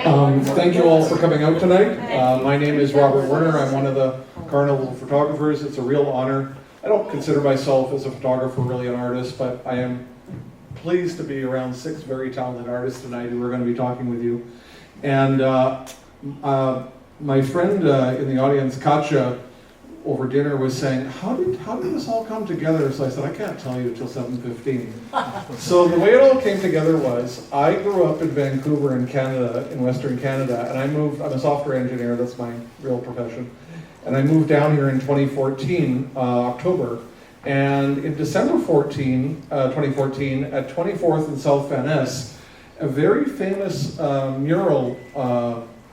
Thank you all for coming out tonight. My name is Robert Werner. I'm one of the Carnaval photographers. It's a real honor. I don't consider myself as a photographer, really an artist, but I am pleased to be around 6 very talented artists tonight who are going to be talking with you. And my friend in the audience, Katja, over dinner was saying, how did this all come together? So I said, I can't tell you until 7:15. So the way it all came together was, I grew up in Vancouver in Canada, in Western Canada, and I'm a software engineer, that's my real profession. And I moved down here in 2014, October. And in December 2014, at 24th and South Van Ness, a very famous mural,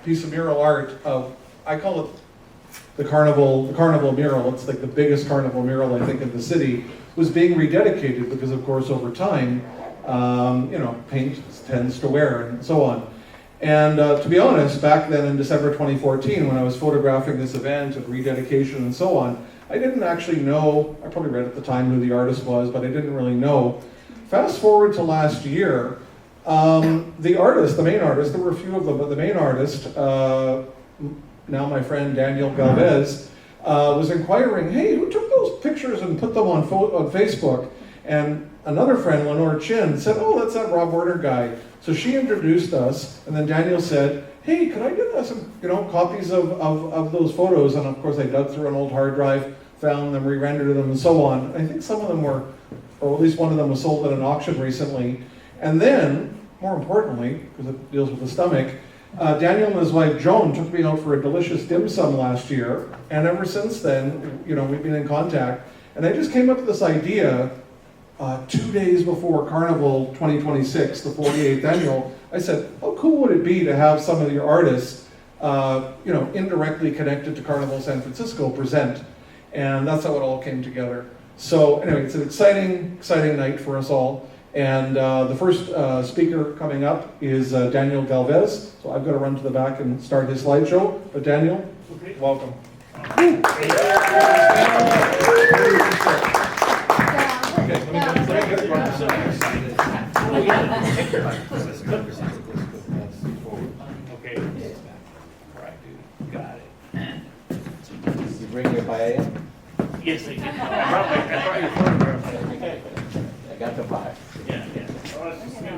piece of mural art of, I call it the Carnaval mural. It's like the biggest Carnaval mural, I think, in the city, was being rededicated because, of course, over time, paint tends to wear and so on. And to be honest, back then in December 2014, when I was photographing this event and rededication and so on, I didn't actually know, I probably read at the time who the artist was, but I didn't really know. Fast forward to last year, the artist, the main artist, there were a few of them, but the main artist, now my friend Daniel Galvez, was inquiring, hey, who took those pictures and put them on Facebook? And another friend, Lenore Chin, said, oh, that's that Rob Werner guy. So she introduced us, and then Daniel said, hey, could I get some copies of those photos? And of course I dug through an old hard drive, found them, re-rendered them, and so on. I think some of them were, or at least one of them was sold at an auction recently. And then, more importantly, because it deals with the stomach, Daniel and his wife Joan took me out for a delicious dim sum last year, and ever since then, we've been in contact. And I just came up with this idea 2 days before Carnival 2026, the 48th annual. I said, how cool would it be to have some of your artists, indirectly connected to Carnaval San Francisco present? And that's how it all came together. So anyway, it's an exciting night for us all. And the first speaker coming up is Daniel Galvez. So I've got to run to the back and start his slideshow. But Daniel, welcome. Okay. Right, dude. Got it. Did you bring your bio? Yes, I did. I brought your photograph. Okay. I got the bio. Yeah. Oh, it's just new.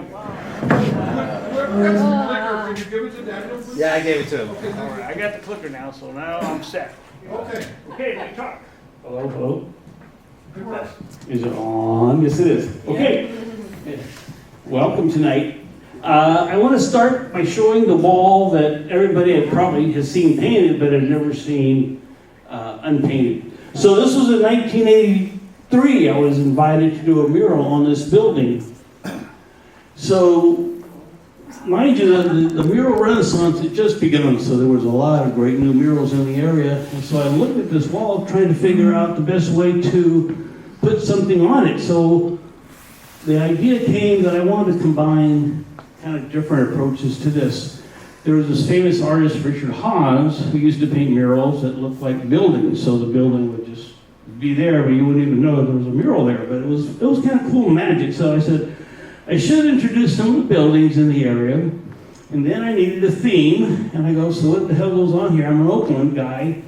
Whoever gets the clicker, could you give it to Daniel, please? Yeah, I gave it to him. All right, I got the clicker now, so now I'm set. Okay. Okay, let me talk. Hello. Is it on? Yes, it is. Okay. Welcome tonight. I want to start by showing the wall that everybody probably has seen painted, but have never seen unpainted. So this was in 1983. I was invited to do a mural on this building. So, mind you, the mural renaissance had just begun, so there was a lot of great new murals in the area. And so I looked at this wall trying to figure out the best way to put something on it. So the idea came that I wanted to combine kind of different approaches to this. There was this famous artist, Richard Haas, who used to paint murals that looked like buildings. So the building would just be there, but you wouldn't even know there was a mural there. But it was kind of cool magic. So I said, I should introduce some of the buildings in the area, and then I needed a theme, and I go, so what the hell goes on here? I'm an Oakland guy,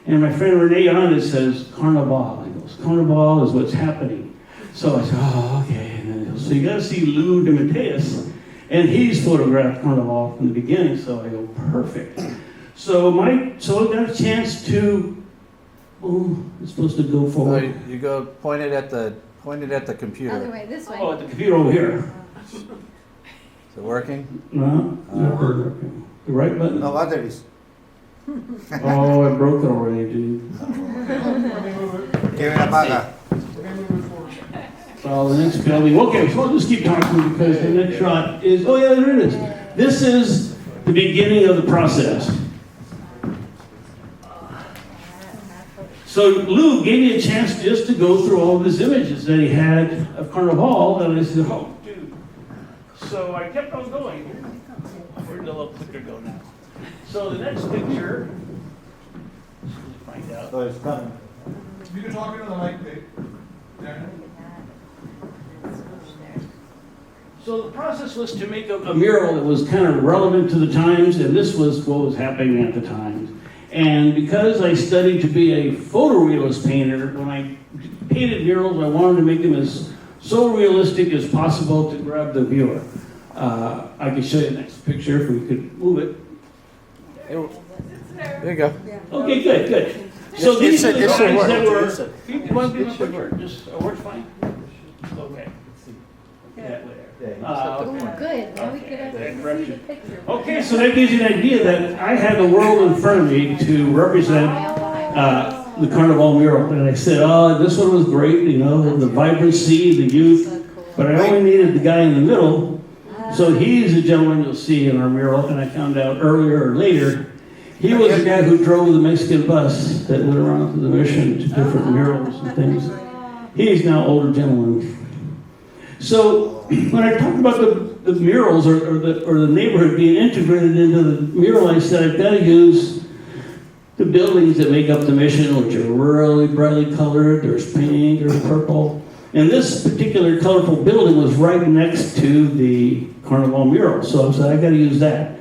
and my friend Renee Yonda says, Carnaval. He goes, Carnaval is what's happening. So I said, oh, okay. And then he goes, so you gotta see Lou DeMatteis, and he's photographed Carnaval from the beginning, so I go, perfect. So I got a chance to, it's supposed to go forward. You go point it at the computer. Other way, this way. Oh, at the computer over here. Is it working? No, not working. The right button? No, there it is. Oh, I broke it already, dude. Well, the next building, okay, so I'll just keep talking because the next shot is, oh yeah, there it is. This is the beginning of the process. So Lou gave me a chance just to go through all of his images that he had of Carnaval, and I said, oh, dude. So I kept on going. Where'd the little clicker go now? So the next picture, let's find out. So it's coming. You can talk into the mic, Dave. Daniel. So the process was to make a mural that was kind of relevant to the times, and this was what was happening at the times. And because I studied to be a photorealist painter, when I painted murals, I wanted to make them as so realistic as possible to grab the viewer. I can show you the next picture if we could move it. There you go. Okay, good. So It these are should- the it should guys work. that were. It should- You want to be it my should picture? work. Just works fine. Okay. That way there. Oh, good, now we can Okay. see the picture. Okay, so that gives you an idea that I had the world in front of me to represent the Carnaval mural. And I said, oh, this one was great, you know, the vibrancy, the youth, but I only needed the guy in the middle. So he's the gentleman you'll see in our mural, and I found out earlier or later, he was the guy who drove the Mexican bus that went around to the mission to different murals and things. He's now older gentleman. So when I talked about the murals or the neighborhood being integrated into the mural, I said I've got to use the buildings that make up the mission, which are really brightly colored. There's pink, there's purple. And this particular colorful building was right next to the Carnaval mural, so I said I got to use that.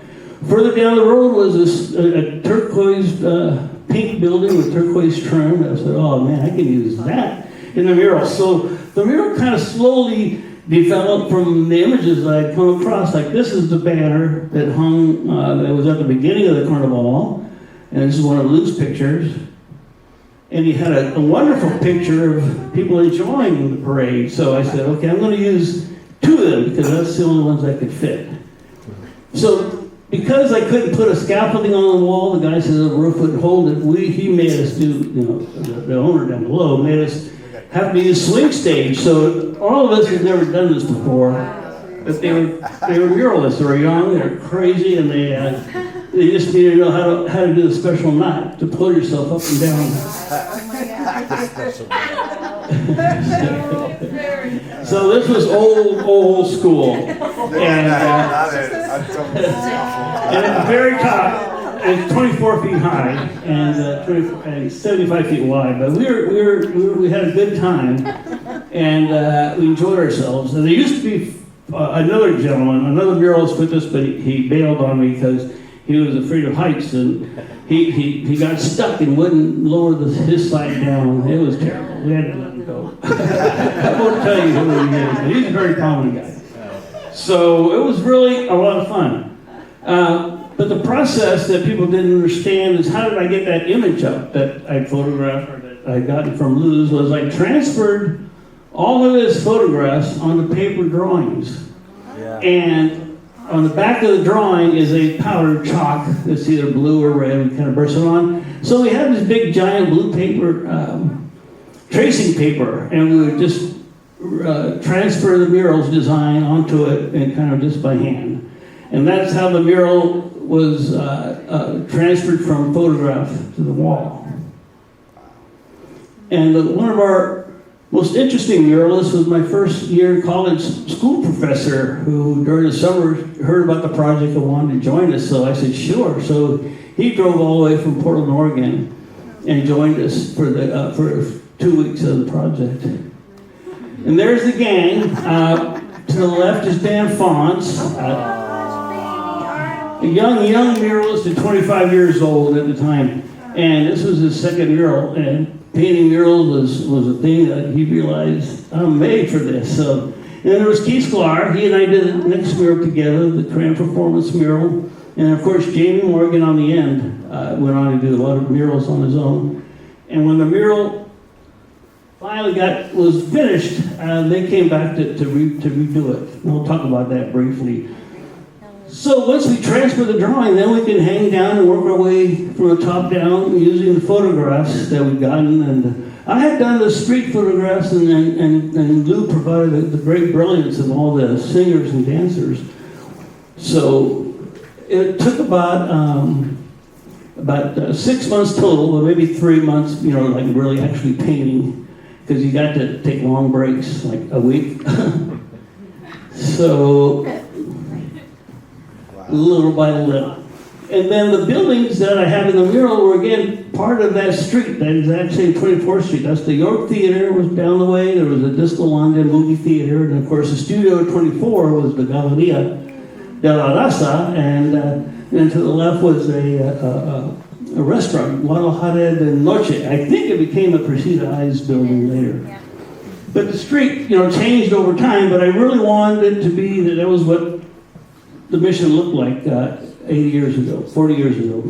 Further down the road was this a turquoise pink building with turquoise trim. I said, oh man, I can use that in the mural. So the mural kind of slowly developed from the images that I'd come across. Like this is the banner that hung, that was at the beginning of the Carnival, and this is one of Lou's pictures. And he had a wonderful picture of people enjoying the parade. So I said, okay, I'm going to use two of them because that's the only ones I could fit. So because I couldn't put a scaffolding on the wall, the guy said the roof wouldn't hold it. He made us do, you know, the owner down below made us have to use swing stage. So all of us had never done this before. But they were muralists. They were young, they were crazy, and they just needed to know how to do the special knot to pull yourself up and down. So this was old school. And at the very top, it's 24 feet high and 75 feet wide. But we had a good time, and we enjoyed ourselves. And there used to be another gentleman, another muralist with us, but he bailed on me because he was afraid of heights, and he got stuck and wouldn't lower his side down. It was terrible. We had to let him go. I won't tell you who he is, but he's a very prominent guy. So it was really a lot of fun. But the process that people didn't understand is how did I get that image up that I photographed or that I got from Lou's was I transferred all of his photographs onto paper drawings. Yeah. And on the back of the drawing is a powdered chalk that's either blue or red, we kind of burst it on. So we had this big giant blue paper, tracing paper, and we would just transfer the mural's design onto it and kind of just by hand. And that's how the mural was transferred from photograph to the wall. And one of our most interesting muralist was my first year college school professor who during the summer heard about the project and wanted to join us, so I said sure. So he drove all the way from Portland, Oregon and joined us for 2 weeks of the project. And there's the gang. To the left is Dan Fonz, a young muralist at 25 years old at the time. And this was his second mural, and painting murals was a thing that he realized, I'm made for this. So, and then there was Keith Sklar. He and I did the next mural together, the Cram Performance mural. And of course, Jamie Morgan on the end went on to do a lot of murals on his own. And when the mural finally was finished, they came back to redo it. And we'll talk about that briefly. So once we transfer the drawing, then we can hang down and work our way from the top down using the photographs that we've gotten. And I had done the street photographs, and Lou provided the great brilliance of all the singers and dancers. So it took about 6 months total, but maybe 3 months, you know, like really actually painting, because you got to take long breaks, like a week. So little by little. And then the buildings that I have in the mural were again part of that street. That is actually 24th Street. That's the York Theater was down the way. There was a Disco London movie theater. And of course the Studio 24 was the Galleria de la Raza. And then to the left was a restaurant, Guadalajara de Noche. I think it became a Presida Eyes building later. Yeah. But the street, changed over time, but I really wanted it to be that was what the mission looked like 80 years ago, 40 years ago.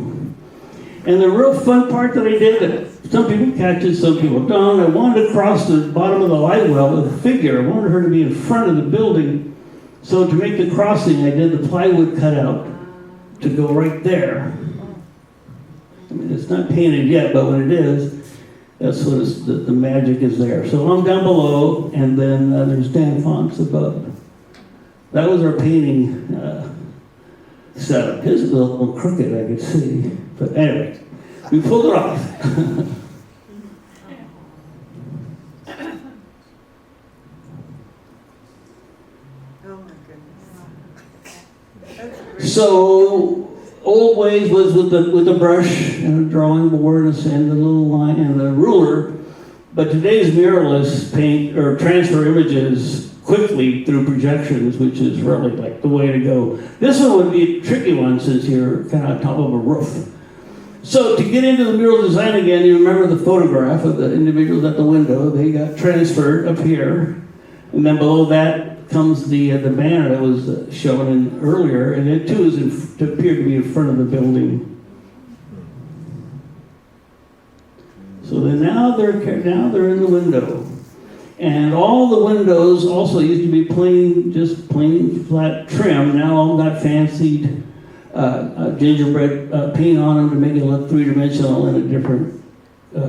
And the real fun part that I did, that some people catch it, some people don't, I wanted to cross the bottom of the light well with a figure. I wanted her to be in front of the building. So to make the crossing, I did the plywood cutout to go right there. I mean, it's not painted yet, but when it is, that's what the magic is there. So I'm down below, and then there's Dan Fonts above. That was our painting setup. His is a little crooked, I could see. But anyway, we pulled it off. Oh my goodness. So old ways was with the brush and a drawing board and the little line and the ruler. But today's muralists paint or transfer images quickly through projections, which is really like the way to go. This one would be a tricky one since you're kind of on top of a roof. So to get into the mural design again, you remember the photograph of the individuals at the window. They got transferred up here. And then below that comes the banner that was shown in earlier. And it too appeared to be in front of the building. So then now they're in the window. And all the windows also used to be just plain flat trim. Now all got fancied gingerbread paint on them to make it look three-dimensional in a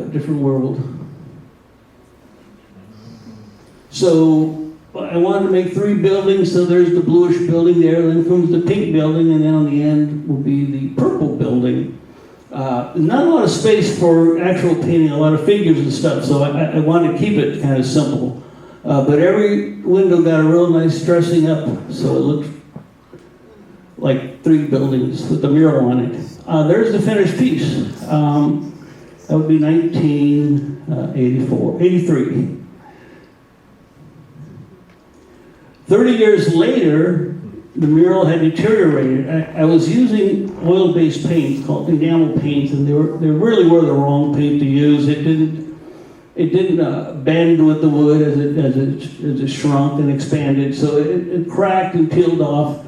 different world. So I wanted to make 3 buildings. So there's the bluish building there, then comes the pink building, and then on the end will be the purple building. Not a lot of space for actual painting, a lot of figures and stuff, so I wanted to keep it kind of simple. But every window got a real nice dressing up, so it looked like 3 buildings with the mural on it. There's the finished piece. That would be 1983. 30 years later, the mural had deteriorated. I was using oil-based paints called enamel paints, and they really were the wrong paint to use. It didn't bend with the wood as it shrunk and expanded, so it cracked and peeled off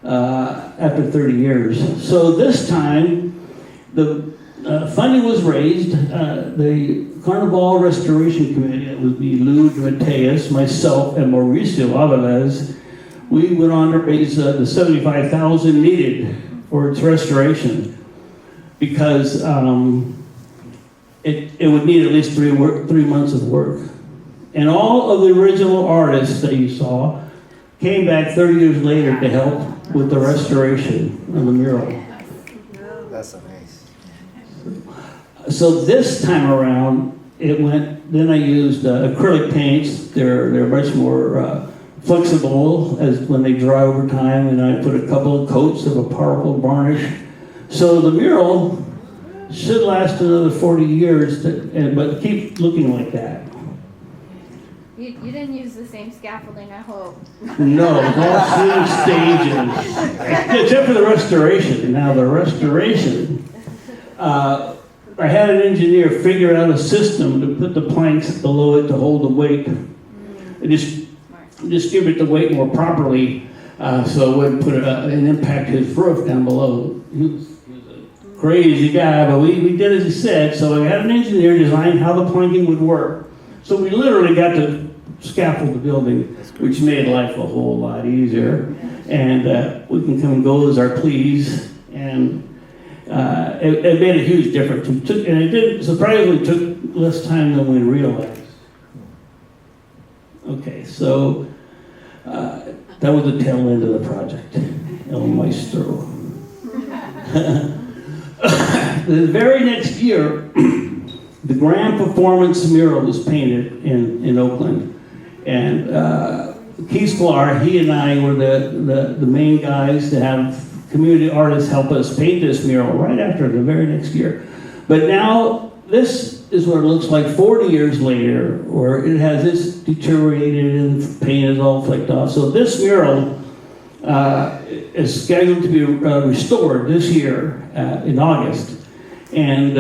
after 30 years. So this time, the funding was raised. The Carnaval Restoration Committee, it would be Lou Mateus, myself, and Mauricio Aviles. We went on to raise the $75,000 needed for its restoration because it would need at least 3 months of work. And all of the original artists that you saw came back 30 years later to help with the restoration of the mural. That's amazing. So this time around, then I used acrylic paints. They're much more flexible as when they dry over time, and I put a couple of coats of a powerful varnish. So the mural should last another 40 years, but keep looking like that. You didn't use the same scaffolding, I hope. No, it's all 3 stages, except for the restoration. Now the restoration, I had an engineer figure out a system to put the planks below it to hold the weight. Distribute the weight more properly so it wouldn't and impact his roof down below. He was a crazy guy, but we did as he said. So I had an engineer design how the planking would work. So we literally got to scaffold the building, which made life a whole lot easier. And we can come and go as our please. And it made a huge difference. It surprisingly took less time than we realized. Okay, so that was the tail end of the project, El Maestro. The very next year, the Grand Performance mural was painted in Oakland. And Keith Sklar, he and I were the main guys to have community artists help us paint this mural right after the very next year. But now, this is what it looks like 40 years later, where it has this deteriorated and paint is all flicked off. So this mural is scheduled to be restored this year in August. And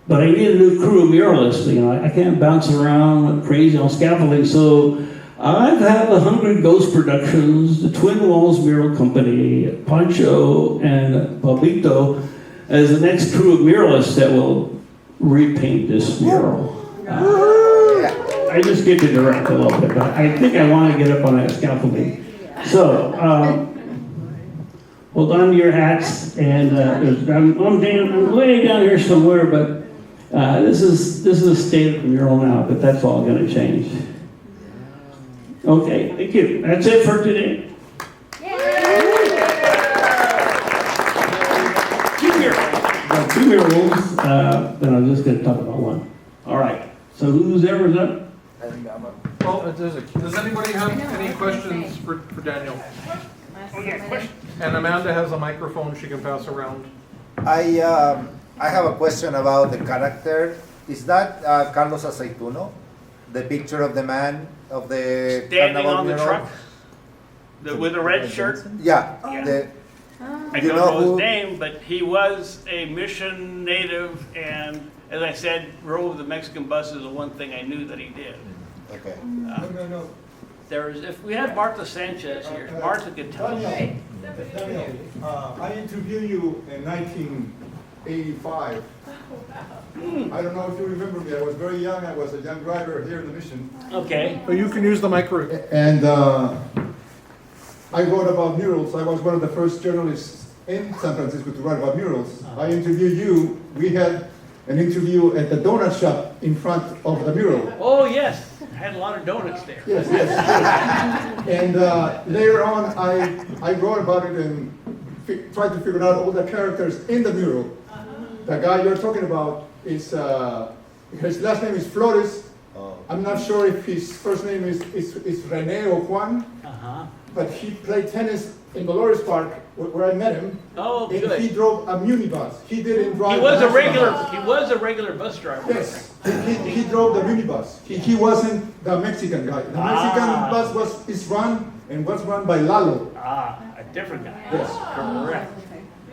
but I need a new crew of muralists. You know, I can't bounce around crazy on scaffolding. So I have 100 Ghost Productions, the Twin Walls Mural Company, Pancho and Pablito as the next crew of muralists that will repaint this mural. I just get to direct a little bit, but I think I want to get up on that scaffolding. So, hold on to your hats, and I'm way down here somewhere, but this is the state of the mural now, but that's all going to change. Okay, thank you. That's it for today. Two murals, then I'm just going to talk about one. All right, so who's ever's up? Well, does anybody have any questions for Daniel? Okay, question. And Amanda has a microphone she can pass around. I have a question about the character. Is that Carlos Aceituno? The picture of the man of the Standing Carnaval on the mural? truck with a red shirt. Yeah. Yeah. I You don't know know his who- name, but he was a Mission native, and as I said, drove the Mexican buses. The one thing I knew that he did. Okay. There is, if we had Martha Sanchez here, Martha could tell us. Daniel, I interviewed you in 1985. I don't know if you remember me. I was very young. I was a young writer here in the mission. Okay. So you can use the micro. And I wrote about murals. I was one of the first journalists in San Francisco to write about murals. I interviewed you. We had an interview at the donut shop in front of the mural. Oh, yes. I had a lot of donuts there. Yes, yes. And later on, I wrote about it and tried to figure out all the characters in the mural. The guy you're talking about is, his last name is Flores. I'm not sure if his first name is Rene or Juan, but he played tennis in Dolores Park, where I met him. Oh, And good. he drove a minibus. He didn't drive. He was the a national bus. regular bus driver. Yes, he drove the minibus. He wasn't the Mexican guy. The Mexican bus was run by Lalo. Ah, a different guy. Yes. Correct.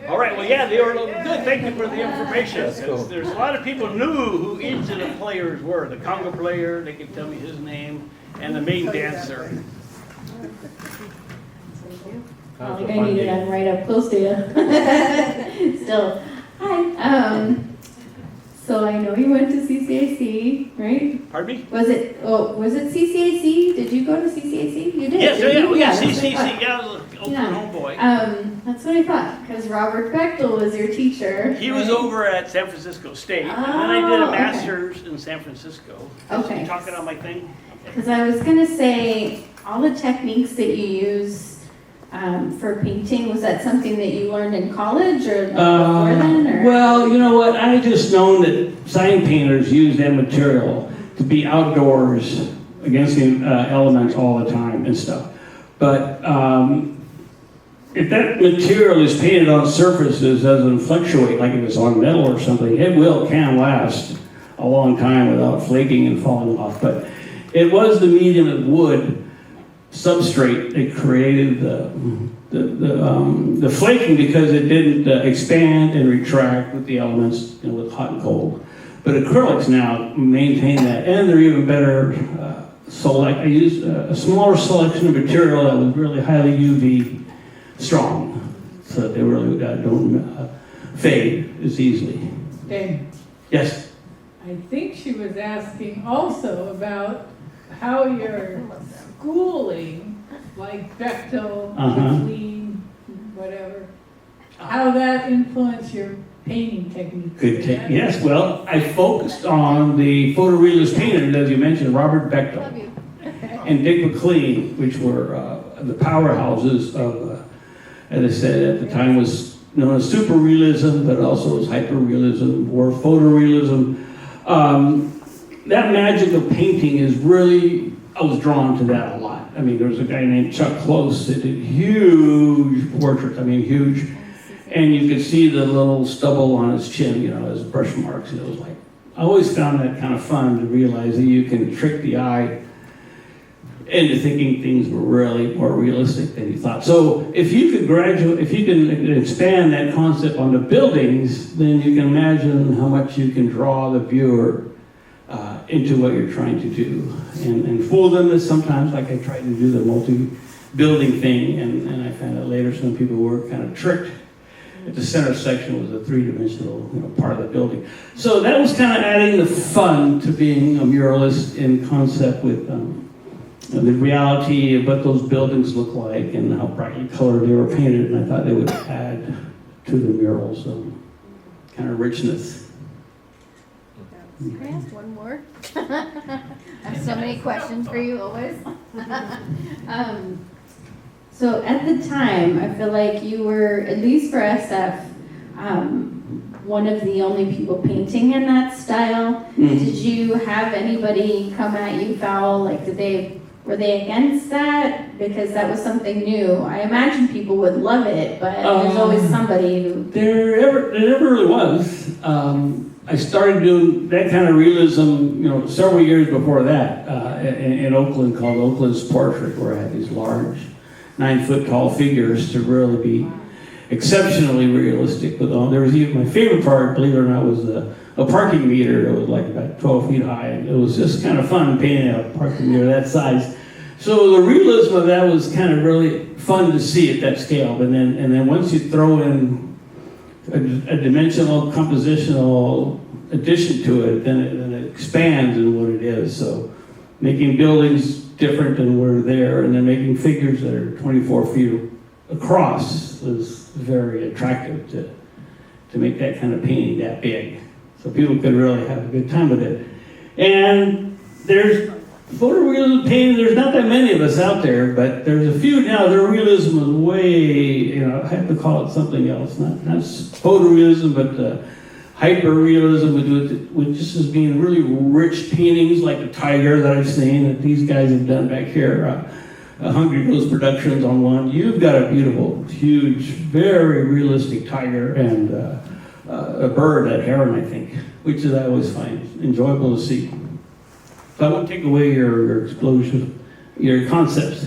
All right, well, yeah, they were good. Thank you for the information. There's a lot of people knew who each of the players were. The conga player, they could tell me his name, and the main dancer. Like I needed, I'm right up close to you. Still, hi. So I know you went to CCAC, right? Pardon me? Was it CCAC? Did you go to CCAC? You did. Yes, didn't yeah, you? we got that's what I CCC, thought. yeah, I was an open Yeah. homeboy. That's what I thought, because Robert Bechtel was your teacher. He was right? over at San Francisco State, and then I did Oh, a okay. master's in San Francisco. Okay. You talking on my thing? Okay. Because I was gonna say, all the techniques that you use for painting, was that something that you learned in college or before then? Or? Well, you know what? I just known that sign painters use that material to be outdoors against the elements all the time and stuff. But if that material is painted on surfaces, doesn't fluctuate like if it's on metal or something, it can last a long time without flaking and falling off. But it was the medium of wood substrate that created the flaking because it didn't expand and retract with the elements, you know, with hot and cold. But acrylics now maintain that, and they're even better. I used a smaller selection of material that was really highly UV strong, so that they really don't fade as easily. Okay, Yes. I think she was asking also about how your schooling, like Bechtel, McLean, whatever, how that influenced your painting technique. Good take. Yes, well, I focused on the photorealist painters, as you mentioned, Robert Bechtel Love you. and Dick McLean, which were the powerhouses of, as I said, at the time was known as super realism, but also as hyperrealism or photorealism. That magic of painting is really, I was drawn to that a lot. I mean, there was a guy named Chuck Close that did huge portraits, I mean, huge. And you could see the little stubble on his chin, you know, as brush marks. And it was like, I always found that kind of fun to realize that you can trick the eye into thinking things were really more realistic than you thought. So if you can expand that concept onto buildings, then you can imagine how much you can draw the viewer into what you're trying to do. And fool them sometimes, like I tried to do the multi-building thing, and I found out later some people were kind of tricked. At the center section was a three-dimensional, you know, part of the building. So that was kind of adding the fun to being a muralist in concept with the reality of what those buildings look like and how brightly colored they were painted, and I thought they would add to the murals kind of richness. Can I ask one more? I have so many questions for you always. So at the time, I feel like you were, at least for SF, one of the only people painting in that style. Did you have anybody come at you foul? Like, were they against that? Because that was something new. I imagine people would love it, but there's always somebody who... There never really was. I started doing that kind of realism, you know, several years before that in Oakland, called Oakland's Portrait, where I had these large 9-foot tall figures to really be exceptionally realistic. But there was even my favorite part, believe it or not, was a parking meter. It was like about 12 feet high, and it was just kind of fun painting a parking meter that size. So the realism of that was kind of really fun to see at that scale. And then once you throw in a dimensional, compositional addition to it, then it expands in what it is. So making buildings different than were there, and then making figures that are 24 feet across was very attractive to make that kind of painting that big. So people could really have a good time with it. And there's photorealism painting, there's not that many of us out there, but there's a few now. Their realism is way, you know, I have to call it something else. Not photorealism, but hyper-realism, which just as being really rich paintings like the tiger that I've seen that these guys have done back here. Hungry Ghost Productions on one. You've got a beautiful, huge, very realistic tiger and a bird, that heron, I think, which I always find enjoyable to see. So I won't take away your explosion, your concepts.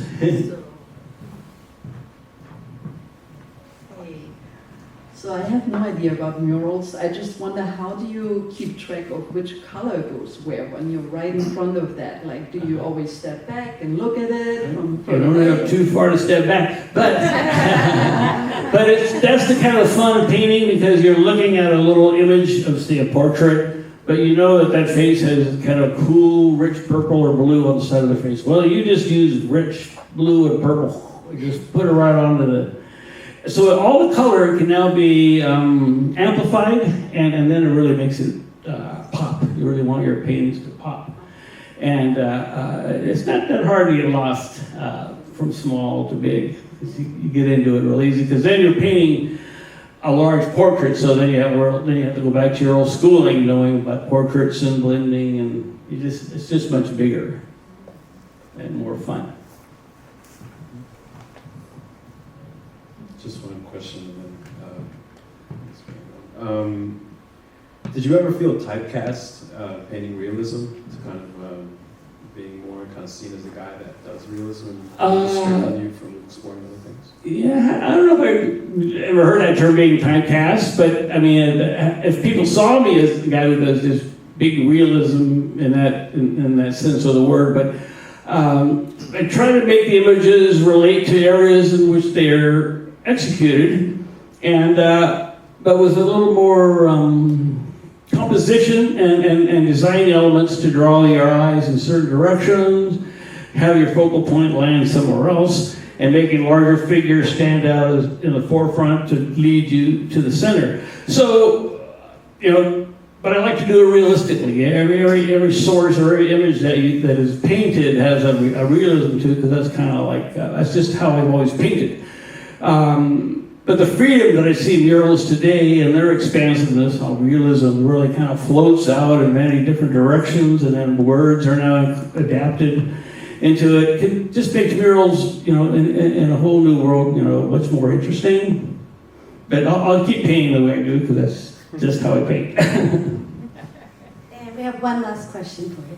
So I have no idea about murals. I just wonder, how do you keep track of which color goes where when you're right in front of that? Like, do you always step back and look at it? I don't have too far to step back, but that's the kind of fun of painting, because you're looking at a little image of, say, a portrait, but you know that face has kind of cool, rich purple or blue on the side of the face. Well, you just use rich blue and purple. You just put it right onto the... So all the color can now be amplified, and then it really makes it pop. You really want your paintings to pop. And it's not that hard to get lost from small to big. You get into it real easy, because then you're painting a large portrait, so then you have to go back to your old schooling, knowing about portraits and blending, and it's just much bigger and more fun. Just one question. Did you ever feel typecast painting realism, to kind of being more kind of seen as a guy that does realism and restricting you from exploring other things? Yeah, I don't know if I ever heard that term being typecast, but I mean, if people saw me as the guy who does this big realism in that sense of the word, but I try to make the images relate to areas in which they're executed, and but with a little more composition and design elements to draw your eyes in certain directions, have your focal point land somewhere else, and making larger figures stand out in the forefront to lead you to the center. So, you know, but I like to do it realistically. Every source or every image that is painted has a realism to it, because that's kind of like, that's just how I've always painted. But the freedom that I see murals today and their expansiveness, how realism really kind of floats out in many different directions, and then words are now adapted into it, can just make murals, in a whole new world, much more interesting. But I'll keep painting the way I do, because that's just how I paint. And we have one last question for you.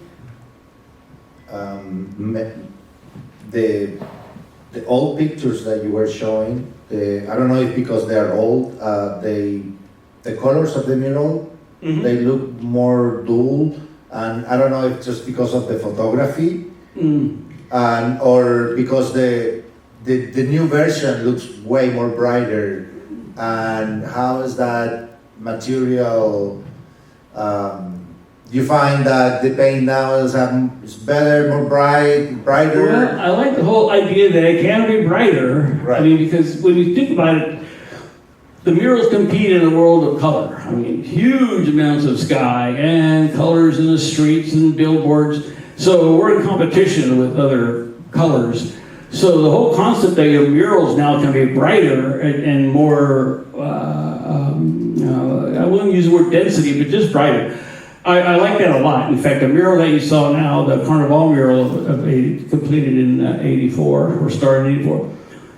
The old pictures that you were showing, I don't know if because they are old, the colors of the mural, they look more dull, and I don't know if just because of the photography, and or because the new version looks way more brighter. And how is that material? You find that the paint now is better, more brighter? Well, I like the whole idea that it can be brighter. Right. I mean, because when you think about it, the murals compete in a world of color. I mean, huge amounts of sky and colors in the streets and billboards. So we're in competition with other colors. So the whole concept that your murals now can be brighter and more, I wouldn't use the word density, but just brighter. I like that a lot. In fact, the mural that you saw now, the Carnaval mural completed in 84, or started in 84.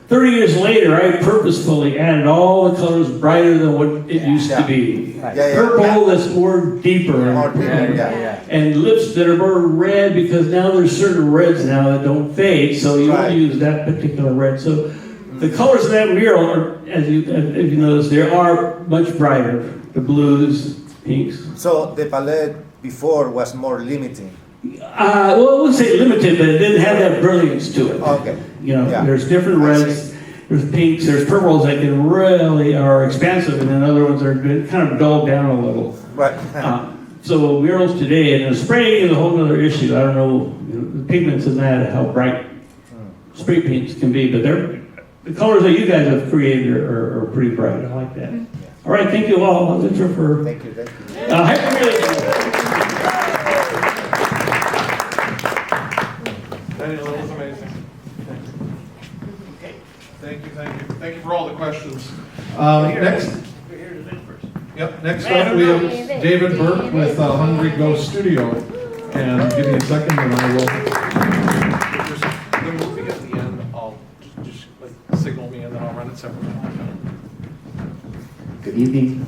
30 years later, I purposefully added all the colors brighter than what it used to be. Purple that's more deeper. And lips that are more red, because now there's certain reds now that don't fade, so you don't use that particular red. So the colors of that mural are, as you notice, they are much brighter. The blues, pinks. So the palette before was more limiting. Well, I wouldn't say limited, but it didn't have that brilliance to it. Okay. There's different reds, there's pinks, there's purples that can really are expansive, and then other ones are kind of dulled down a little. Right. So murals today, and the spraying is a whole other issue. I don't know, the pigments in that, how bright spray paints can be, but the colors that you guys have created are pretty bright. I like that. All right, thank you all. Thank you. Thank you. Daniel, that was amazing. Thank you for all the questions. Next up we have David Burke with Hungry Ghost Studio. And give me a second and I will. There's the movie at the end. I'll just signal me and then I'll run it separately. Good evening.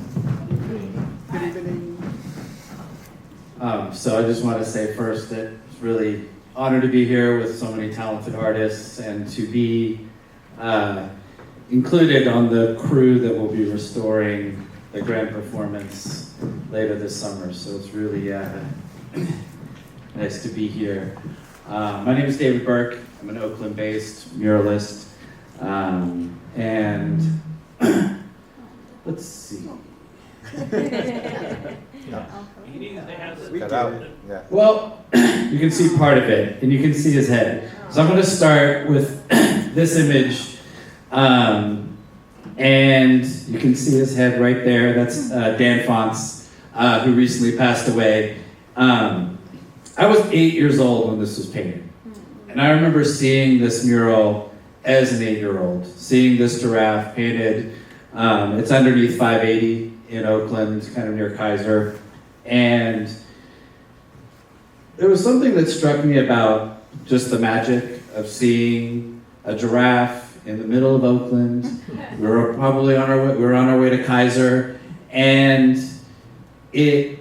So I just want to say first that it's really honored to be here with so many talented artists and to be included on the crew that will be restoring the grand performance later this summer. So it's really nice to be here. My name is David Burke. I'm an Oakland-based muralist. And let's see. Well, you can see part of it, and you can see his head. So I'm going to start with this image, and you can see his head right there. That's Dan Fonts, who recently passed away. I was 8 years old when this was painted, and I remember seeing this mural as an 8-year-old, seeing this giraffe painted. It's underneath 580 in Oakland, kind of near Kaiser. And there was something that struck me about just the magic of seeing a giraffe in the middle of Oakland. We were probably on our way, we were on our way to Kaiser, and it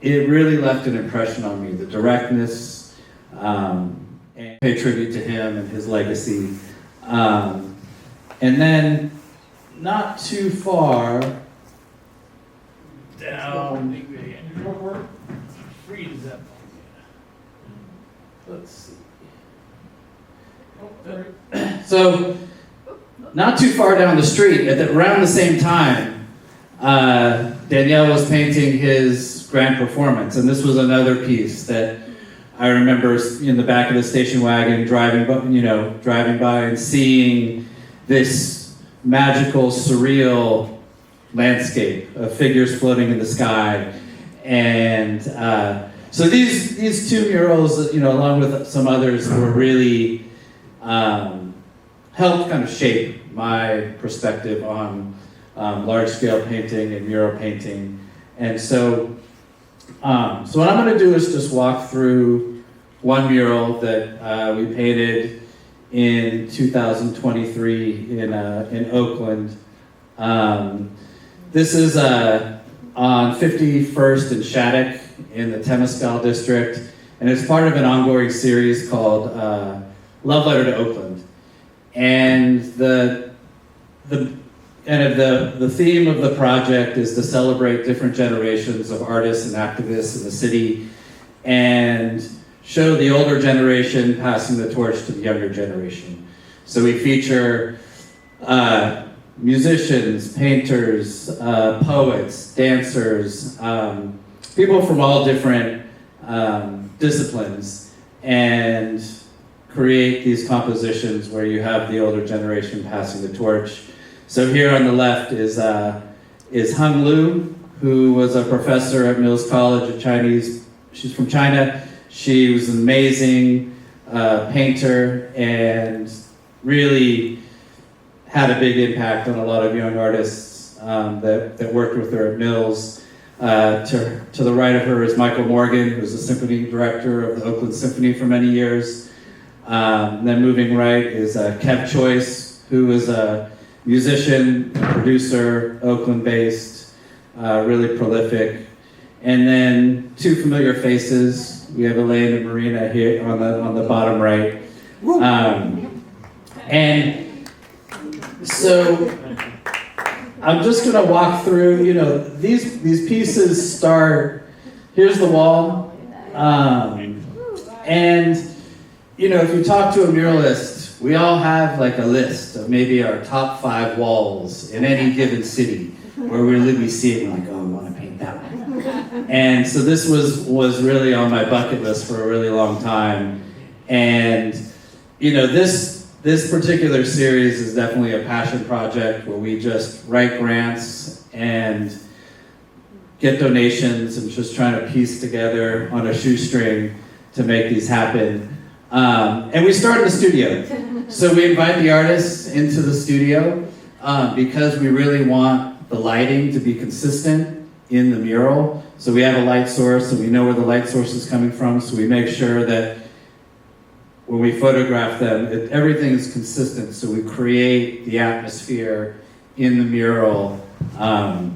really left an impression on me. The directness, and pay tribute to him and his legacy. And then, not too far down, freeze up. Let's see. So, not too far down the street, around the same time, Danielle was painting his grand performance, and this was another piece that I remember in the back of the station wagon driving by and seeing this magical, surreal landscape of figures floating in the sky. And so these two murals, along with some others, were really helped kind of shape my perspective on large-scale painting and mural painting. And so what I'm going to do is just walk through one mural that we painted in 2023 in Oakland. This is on 51st and Shattuck in the Temescal district, and it's part of an ongoing series called Love Letter to Oakland. And the theme of the project is to celebrate different generations of artists and activists in the city and show the older generation passing the torch to the younger generation. So we feature musicians, painters, poets, dancers, people from all different disciplines, and create these compositions where you have the older generation passing the torch. So here on the left is Hung Lu, who was a professor at Mills College of Chinese. She's from China. She was an amazing painter and really had a big impact on a lot of young artists that worked with her at Mills. To the right of her is Michael Morgan, who was the symphony director of the Oakland Symphony for many years. Then moving right is Kev Choice, who is a musician, producer, Oakland-based, really prolific. And then two familiar faces. We have Elaine and Marina here on the bottom right. And so I'm just going to walk through, these pieces start, here's the wall. And, if you talk to a muralist, we all have like a list of maybe our top 5 walls in any given city where we see it and we're like, oh, I want to paint that one. And so this was really on my bucket list for a really long time. And, this particular series is definitely a passion project where we just write grants and get donations and just trying to piece together on a shoestring to make these happen. And we start in the studio. So we invite the artists into the studio because we really want the lighting to be consistent in the mural. So we have a light source and we know where the light source is coming from. So we make sure that when we photograph them, everything is consistent. So we create the atmosphere in the mural and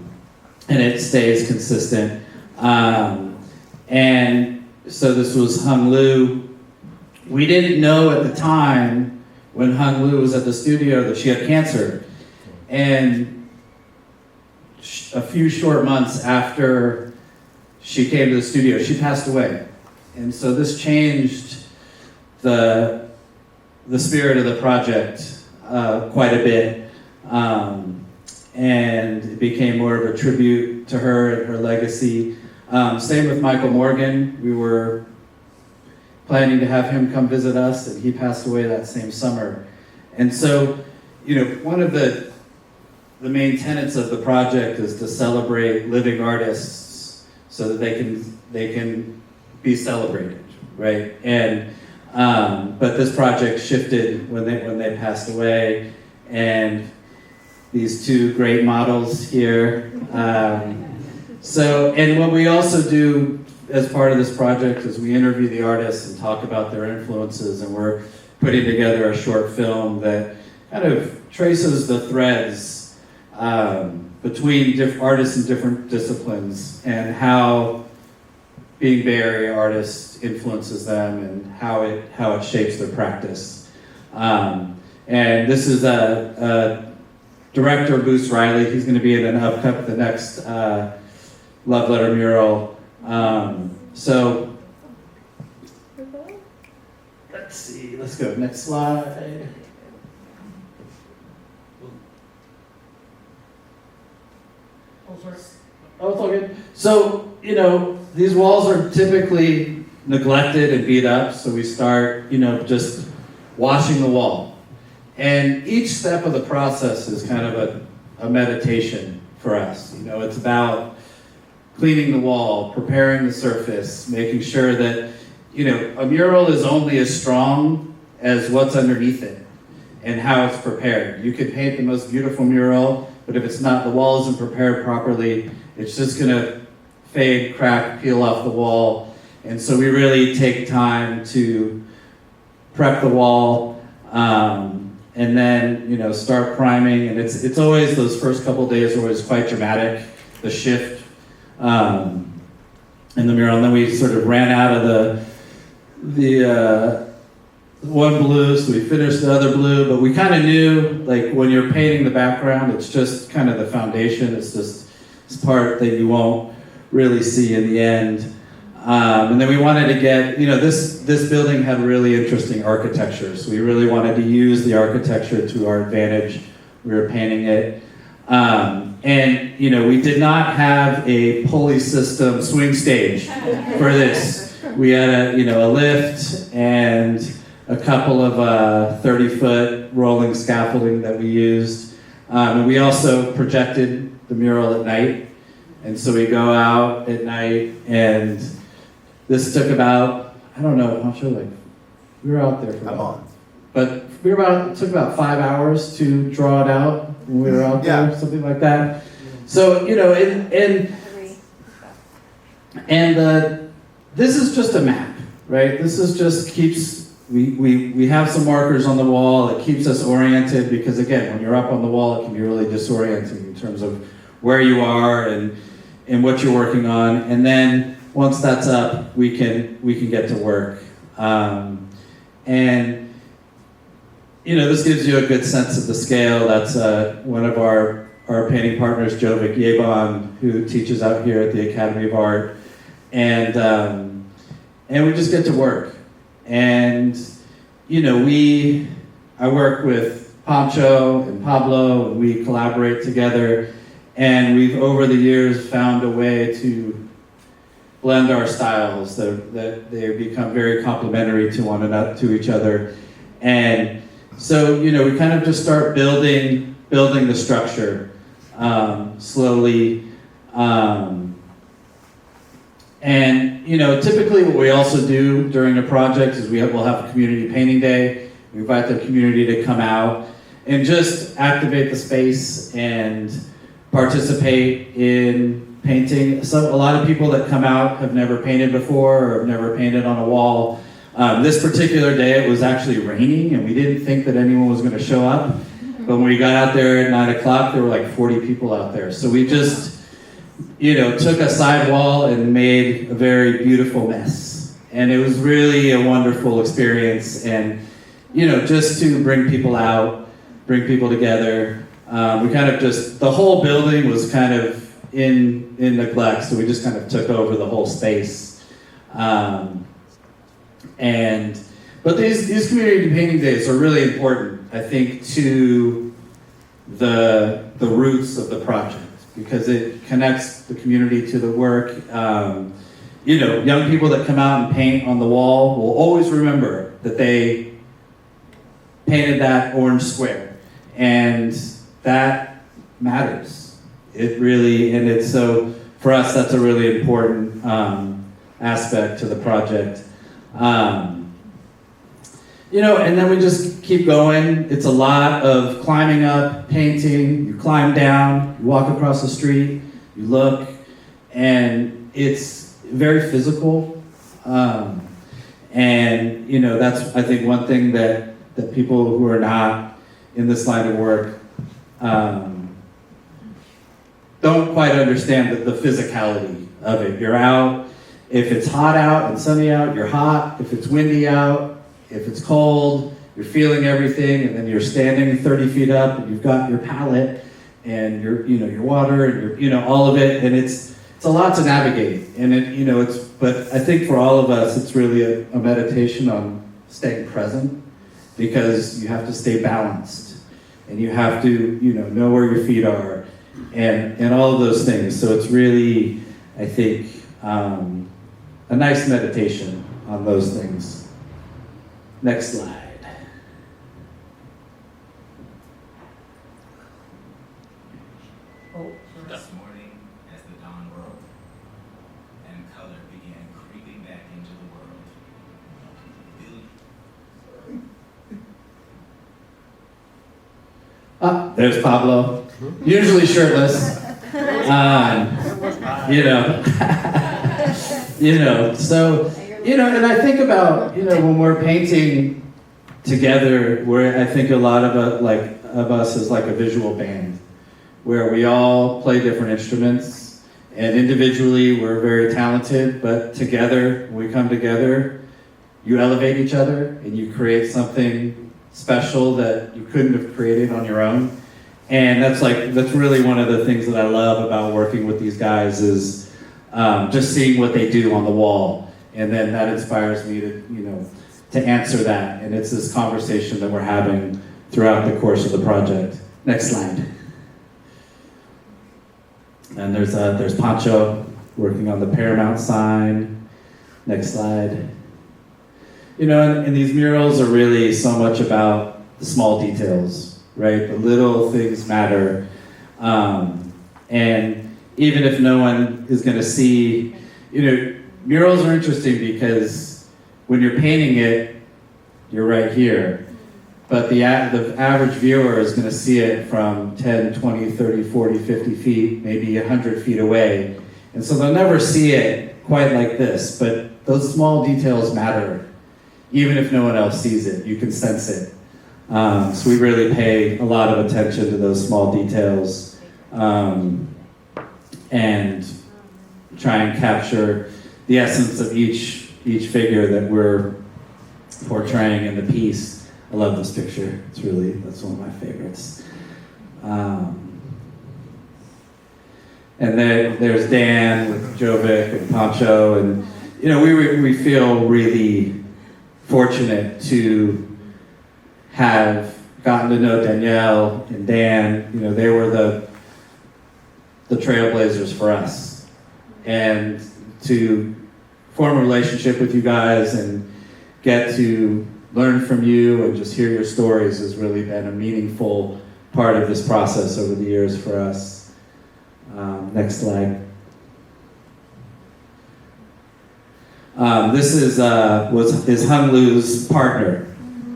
it stays consistent. And so this was Hung Lu. We didn't know at the time when Hung Lu was at the studio that she had cancer. And a few short months after she came to the studio, she passed away. And so this changed the spirit of the project quite a bit. And it became more of a tribute to her and her legacy. Same with Michael Morgan. We were planning to have him come visit us, and he passed away that same summer. And so, one of the main tenets of the project is to celebrate living artists so that they can be celebrated, right? And but this project shifted when they passed away, and these two great models here. And what we also do as part of this project is we interview the artists and talk about their influences, and we're putting together a short film that kind of traces the threads between artists in different disciplines and how being Bay Area artists influences them and how it shapes their practice. And this is a director, Bruce Riley. He's going to be in the next Love Letter mural. So let's see, let's go, next slide. Oh, it's all good. So, these walls are typically neglected and beat up, so we start, just washing the wall. And each step of the process is kind of a meditation for us. It's about cleaning the wall, preparing the surface, making sure that, a mural is only as strong as what's underneath it and how it's prepared. You could paint the most beautiful mural, but if the wall isn't prepared properly, it's just gonna fade, crack, peel off the wall, And so we really take time to prep the wall, and then, you know, start priming. And it's always, those first couple of days are always quite dramatic, the shift in the mural. And then we sort of ran out of the one blue, so we finished the other blue, but we kind of knew, like, when you're painting the background, it's just kind of the foundation. It's just this part that you won't really see in the end. And then we wanted to get, you know, this building had really interesting architecture, so we really wanted to use the architecture to our advantage. We were painting it. And, you know, we did not have a pulley system swing stage for this. We had a lift and a couple of 30-foot rolling scaffolding that we used. And we also projected the mural at night. And so we go out at night, and this took about, I don't know, I'm sure, like, we were out there for a month. But it took about 5 hours to draw it out when we were out there, something like that. So, you know, this is just a map, right? This is just keeps, we have some markers on the wall. It keeps us oriented because, again, when you're up on the wall, it can be really disorienting in terms of where you are and what you're working on. And then once that's up, we can get to work. And you know, this gives you a good sense of the scale. That's one of our painting partners, Jovic Yebon, who teaches out here at the Academy of Art. And we just get to work. And, you know, I work with Pancho and Pablo, and we collaborate together. And we've, over the years, found a way to blend our styles, that they become very complementary to one another, to each other. And so, you know, we kind of just start building the structure slowly. And, you know, typically what we also do during a project is we'll have a community painting day. We invite the community to come out and just activate the space and participate in painting. So a lot of people that come out have never painted before or have never painted on a wall. This particular day, it was actually raining, and we didn't think that anyone was going to show up. But when we got out there at 9 o'clock, there were like 40 people out there. So we just, you know, took a sidewall and made a very beautiful mess. And it was really a wonderful experience. And, you know, just to bring people out, bring people together. We kind of just, the whole building was kind of in neglect, so we just kind of took over the whole space. But these community painting days are really important, I think, to the roots of the project, because it connects the community to the work. You know, young people that come out and paint on the wall will always remember that they painted that orange square, and that matters. It really, and it's so, for us, that's a really important aspect to the project. You know, and then we just keep going. It's a lot of climbing up, painting, you climb down, you walk across the street, you look, and it's very physical. And, you know, that's, I think, one thing that people who are not in this line of work don't quite understand the physicality of it. You're out, if it's hot out and sunny out, you're hot. If it's windy out, if it's cold, you're feeling everything, and then you're standing 30 feet up, and you've got your palette, and your water, and all of it, and it's a lot to navigate. And but I think for all of us, it's really a meditation on staying present, because you have to stay balanced, and you have to, know where your feet are, and all of those things. So it's really, I think, a nice meditation on those things. Next slide. This morning, as the dawn broke, and color began creeping back into the world. There's Pablo, usually shirtless. You know, so, you know, and I think about, you know, when we're painting together, where I think a lot of us is like a visual band, where we all play different instruments, and individually we're very talented, but together, when we come together, you elevate each other and you create something special that you couldn't have created on your own. And that's really one of the things that I love about working with these guys is just seeing what they do on the wall. And then that inspires me to, you know, to answer that. And it's this conversation that we're having throughout the course of the project. Next slide. And there's Pancho working on the Paramount sign. Next slide. You know, and these murals are really so much about the small details, right? The little things matter. And even if no one is going to see, you know, murals are interesting because when you're painting it, you're right here. But the average viewer is going to see it from 10, 20, 30, 40, 50 feet, maybe 100 feet away. And so they'll never see it quite like this, but those small details matter. Even if no one else sees it, you can sense it. So we really pay a lot of attention to those small details and try and capture the essence of each figure that we're portraying in the piece. I love this picture. That's one of my favorites. And then there's Dan with Jovic and Pancho, and you know we feel really fortunate to have gotten to know Danielle and Dan. You know, they were the trailblazers for us, and to form a relationship with you guys and get to learn from you and just hear your stories has really been a meaningful part of this process over the years for us. Next slide. This is Hung Lu's partner,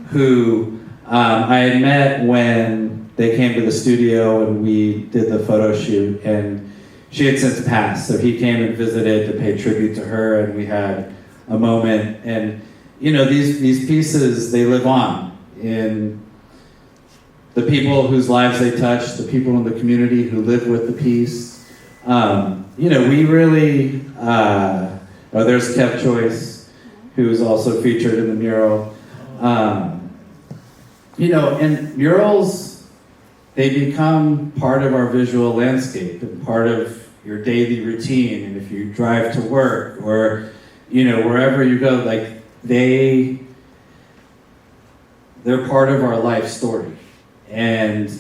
who I had met when they came to the studio and we did the photo shoot, and she had since passed, so he came and visited to pay tribute to her, and we had a moment. And you know, these pieces, they live on in the people whose lives they touch, the people in the community who live with the piece. You know, we really, there's Kev Choice, who's also featured in the mural. You know, and murals, they become part of our visual landscape and part of your daily routine. And if you drive to work or, you know, wherever you go, like they're part of our life story. And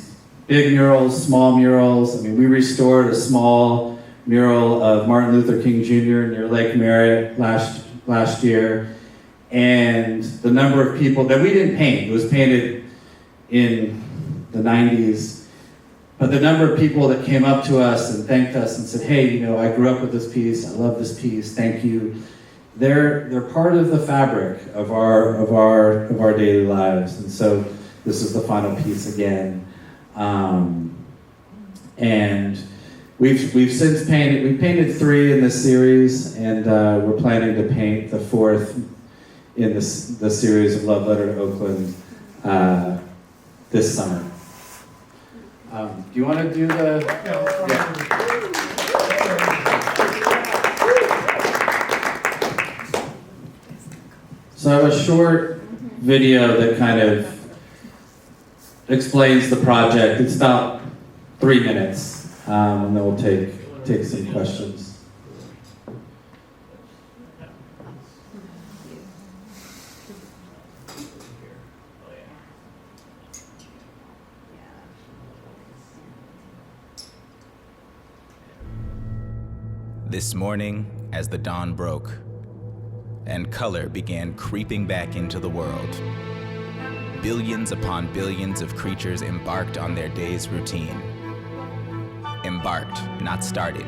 big murals, small murals. I mean, we restored a small mural of Martin Luther King Jr. near Lake Merritt last year. And the number of people that we didn't paint, it was painted in the 90s, but the number of people that came up to us and thanked us and said, hey, you know, I grew up with this piece, I love this piece, thank you. They're part of the fabric of our daily lives. And so this is the final piece again. And we've since painted 3 in this series, and we're planning to paint the 4th in the series of Love Letter to Oakland this summer. Do you want to do the... Yeah. So I have a short video that kind of explains the project. It's about 3 minutes, and then we'll take some questions. This morning, as the dawn broke, and color began creeping back into the world, billions upon billions of creatures embarked on their day's routine. Embarked, not started.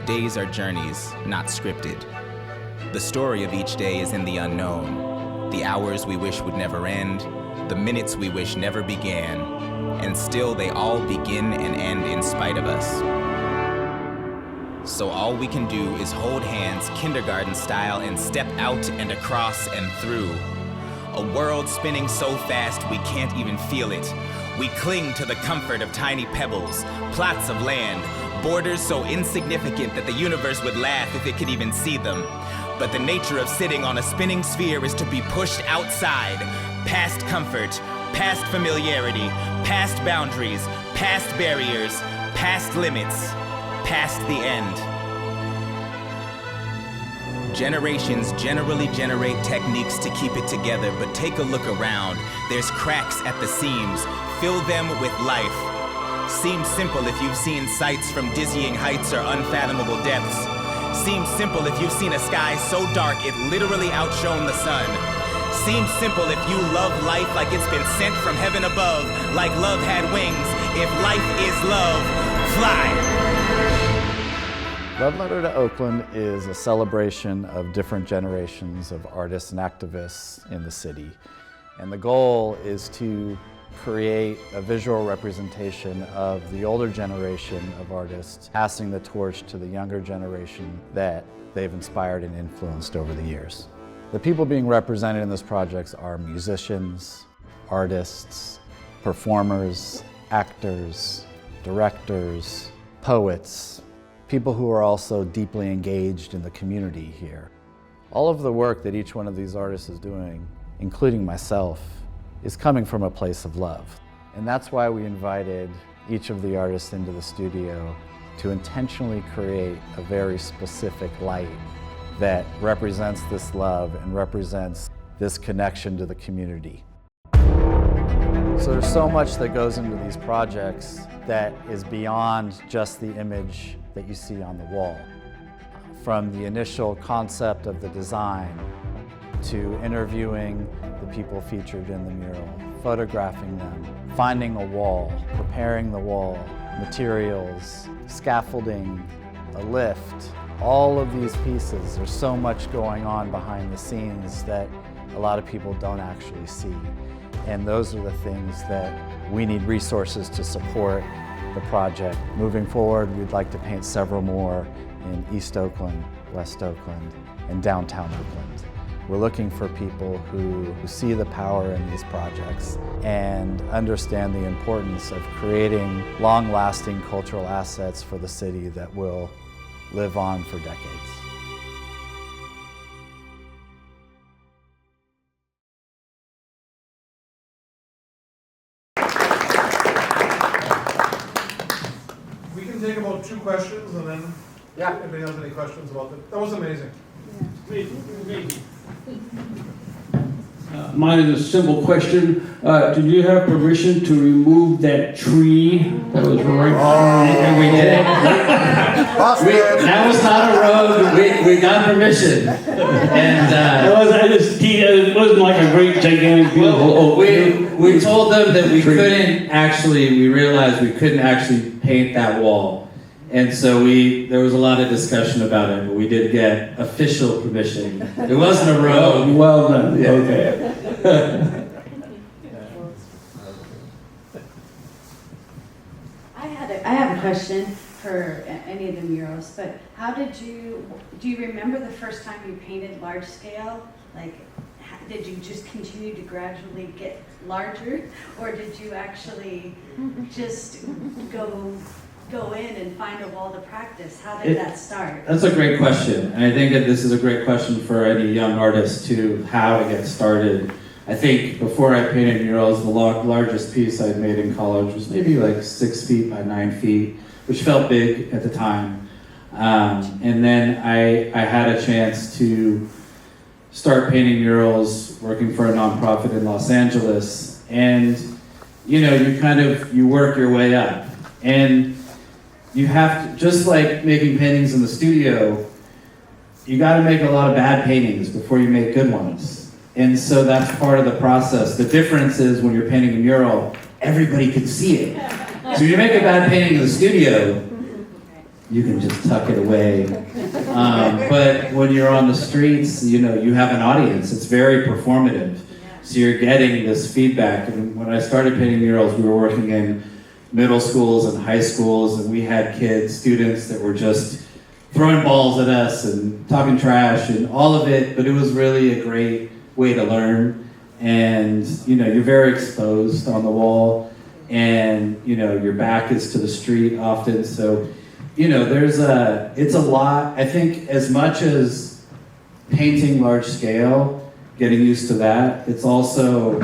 Days are journeys, not scripted. The story of each day is in the unknown, the hours we wish would never end, the minutes we wish never began, and still they all begin and end in spite of us. So all we can do is hold hands kindergarten style and step out and across and through. A world spinning so fast we can't even feel it. We cling to the comfort of tiny pebbles, plots of land, borders so insignificant that the universe would laugh if it could even see them. But the nature of sitting on a spinning sphere is to be pushed outside, past comfort, past familiarity, past boundaries, past barriers, past limits, past the end. Generations generally generate techniques to keep it together, but take a look around. There's cracks at the seams. Fill them with life. Seems simple if you've seen sights from dizzying heights or unfathomable depths. Seems simple if you've seen a sky so dark it literally outshone the sun. Seems simple if you love life like it's been sent from heaven above, like love had wings. If life is love, fly! Love Letter to Oakland is a celebration of different generations of artists and activists in the city. And the goal is to create a visual representation of the older generation of artists, passing the torch to the younger generation that they've inspired and influenced over the years. The people being represented in this project are musicians, artists, performers, actors, directors, poets, people who are also deeply engaged in the community here. All of the work that each one of these artists is doing, including myself, is coming from a place of love. And that's why we invited each of the artists into the studio to intentionally create a very specific light that represents this love and represents this connection to the community. So there's so much that goes into these projects that is beyond just the image that you see on the wall. From the initial concept of the design to interviewing the people featured in the mural, photographing them, finding a wall, preparing the wall, materials, scaffolding, a lift, all of these pieces. There's so much going on behind the scenes that a lot of people don't actually see. And those are the things that we need resources to support the project. Moving forward, we'd like to paint several more in East Oakland, West Oakland, and downtown Oakland. We're looking for people who see the power in these projects and understand the importance of creating long-lasting cultural assets for the city that will live on for decades. We can take about 2 questions and then, if anybody has any questions about that. That was amazing. Mine is a simple question. Did you have permission to remove that tree that was right? And we did. That was not a road. We got permission. And it wasn't like a great gigantic beautiful. we told them that we realized we couldn't actually paint that wall. And so there was a lot of discussion about it, but we did get official permission. It wasn't a road. Well done. Yeah. Okay. I have a question for any of the murals, but do you remember the first time you painted large scale? Like, did you just continue to gradually get larger, or did you actually just go in and find a wall to practice? How did that start? That's a great question. And I think that this is a great question for any young artist too, how to get started. I think before I painted murals, the largest piece I'd made in college was maybe like 6 feet by 9 feet, which felt big at the time. And then I had a chance to start painting murals working for a nonprofit in Los Angeles. And you work your way up. And you have to, just like making paintings in the studio, you got to make a lot of bad paintings before you make good ones. And so that's part of the process. The difference is when you're painting a mural, everybody can see it. So if you make a bad painting in the studio, you can just tuck it away. But when you're on the streets, you have an audience. It's very performative. So you're getting this feedback. And when I started painting murals, we were working in middle schools and high schools, and we had students that were just throwing balls at us and talking trash and all of it, but it was really a great way to learn. And, you know, you're very exposed on the wall, and, you know, your back is to the street often. So, you know, it's a lot. I think as much as painting large scale, getting used to that, it's also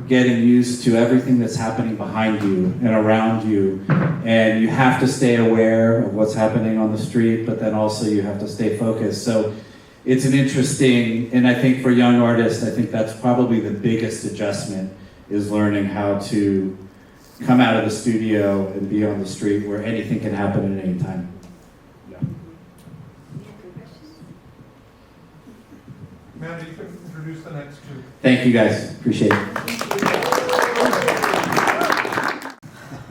getting used to everything that's happening behind you and around you. And you have to stay aware of what's happening on the street, but then also you have to stay focused. So it's an interesting, and I think for young artists, I think that's probably the biggest adjustment, is learning how to come out of the studio and be on the street where anything can happen at any time. Yeah. Amanda, you can introduce the next two. Thank you guys, appreciate it.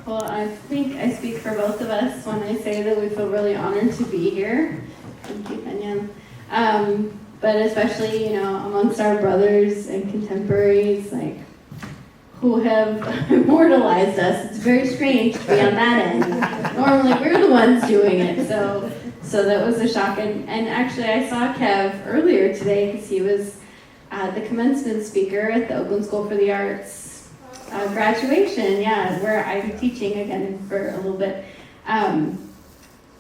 Well, I think I speak for both of us when I say that we feel really honored to be here. Thank you, Penyan. But especially, you know, amongst our brothers and contemporaries, like, who have immortalized us. It's very strange to be on that end. Normally, we're the ones doing it, so that was a shock. And actually, I saw Kev earlier today because he was the commencement speaker at the Oakland School for the Arts graduation, where I'm teaching again for a little bit.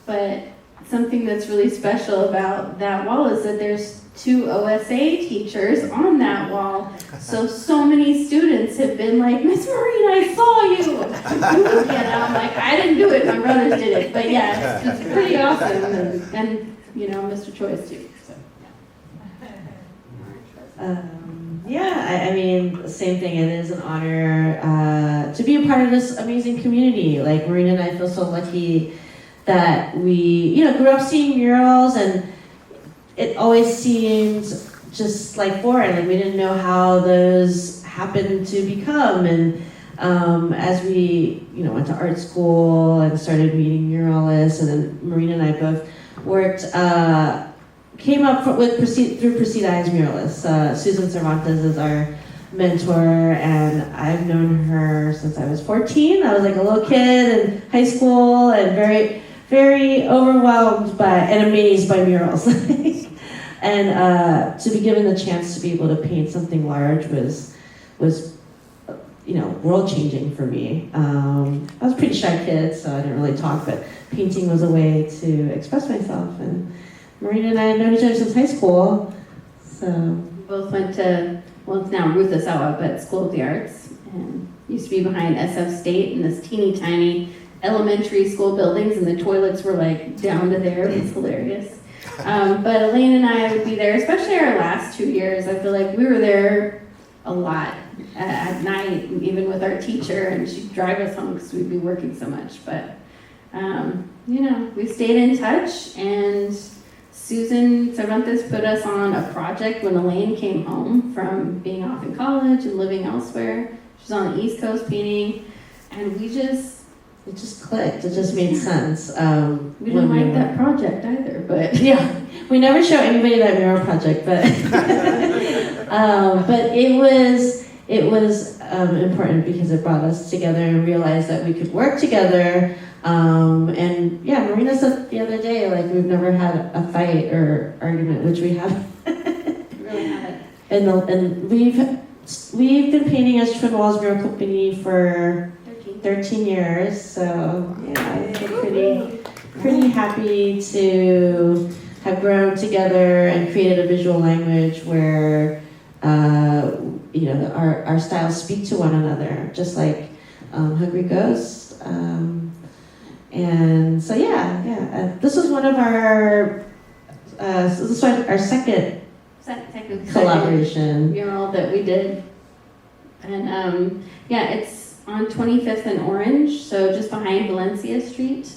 But something that's really special about that wall is that there's 2 OSA teachers on that wall. So many students have been like, Miss Marine, I saw you. I'm like, I didn't do it, my brothers did it. But yeah, it's pretty awesome. And you know, Mr. Choi's too. So. I mean, same thing. It is an honor to be a part of this amazing community. Like, Marina and I feel so lucky that we, you know, grew up seeing murals, and it always seemed just like foreign. Like, we didn't know how those happened to become. And as we, you know, went to art school and started meeting muralists, and then Marina and I both worked, came up through Precede Eyes Muralists. Susan Cervantes is our mentor, and I've known her since I was 14. I was like a little kid in high school, and very, very overwhelmed by and amazed by murals. And to be given the chance to be able to paint something large was you know, world-changing for me. I was a pretty shy kid, so I didn't really talk, but painting was a way to express myself. And Marina and I have known each other since high school, so. We both went to, well, it's now Ruth Asawa, but School of the Arts, and used to be behind SF State in this teeny tiny elementary school buildings, and the toilets were like down to there. It was hilarious. But Elaine and I would be there, especially our last 2 years. I feel like we were there a lot at night, even with our teacher, and she'd drive us home because we'd be working so much. But, you know, we stayed in touch, and Susan Cervantes put us on a project when Elaine came home from being off in college and living elsewhere. She was on the East Coast painting, and it just clicked. It just made sense. We didn't like that project either, but yeah, we never show anybody that mural project, but but it was important because it brought us together and realized that we could work together. And yeah, Marina said the other day, like, we've never had a fight or argument, which we have. really haven't. And we've been painting as Twin Walls Mural Company for 13 years, so yeah, we're pretty happy to have grown together and created a visual language where you know, our styles speak to one another, just like Hungry Ghost. And so this was one of our this was our second collaboration mural that we did, and it's on 25th and Orange, so just behind Valencia Street.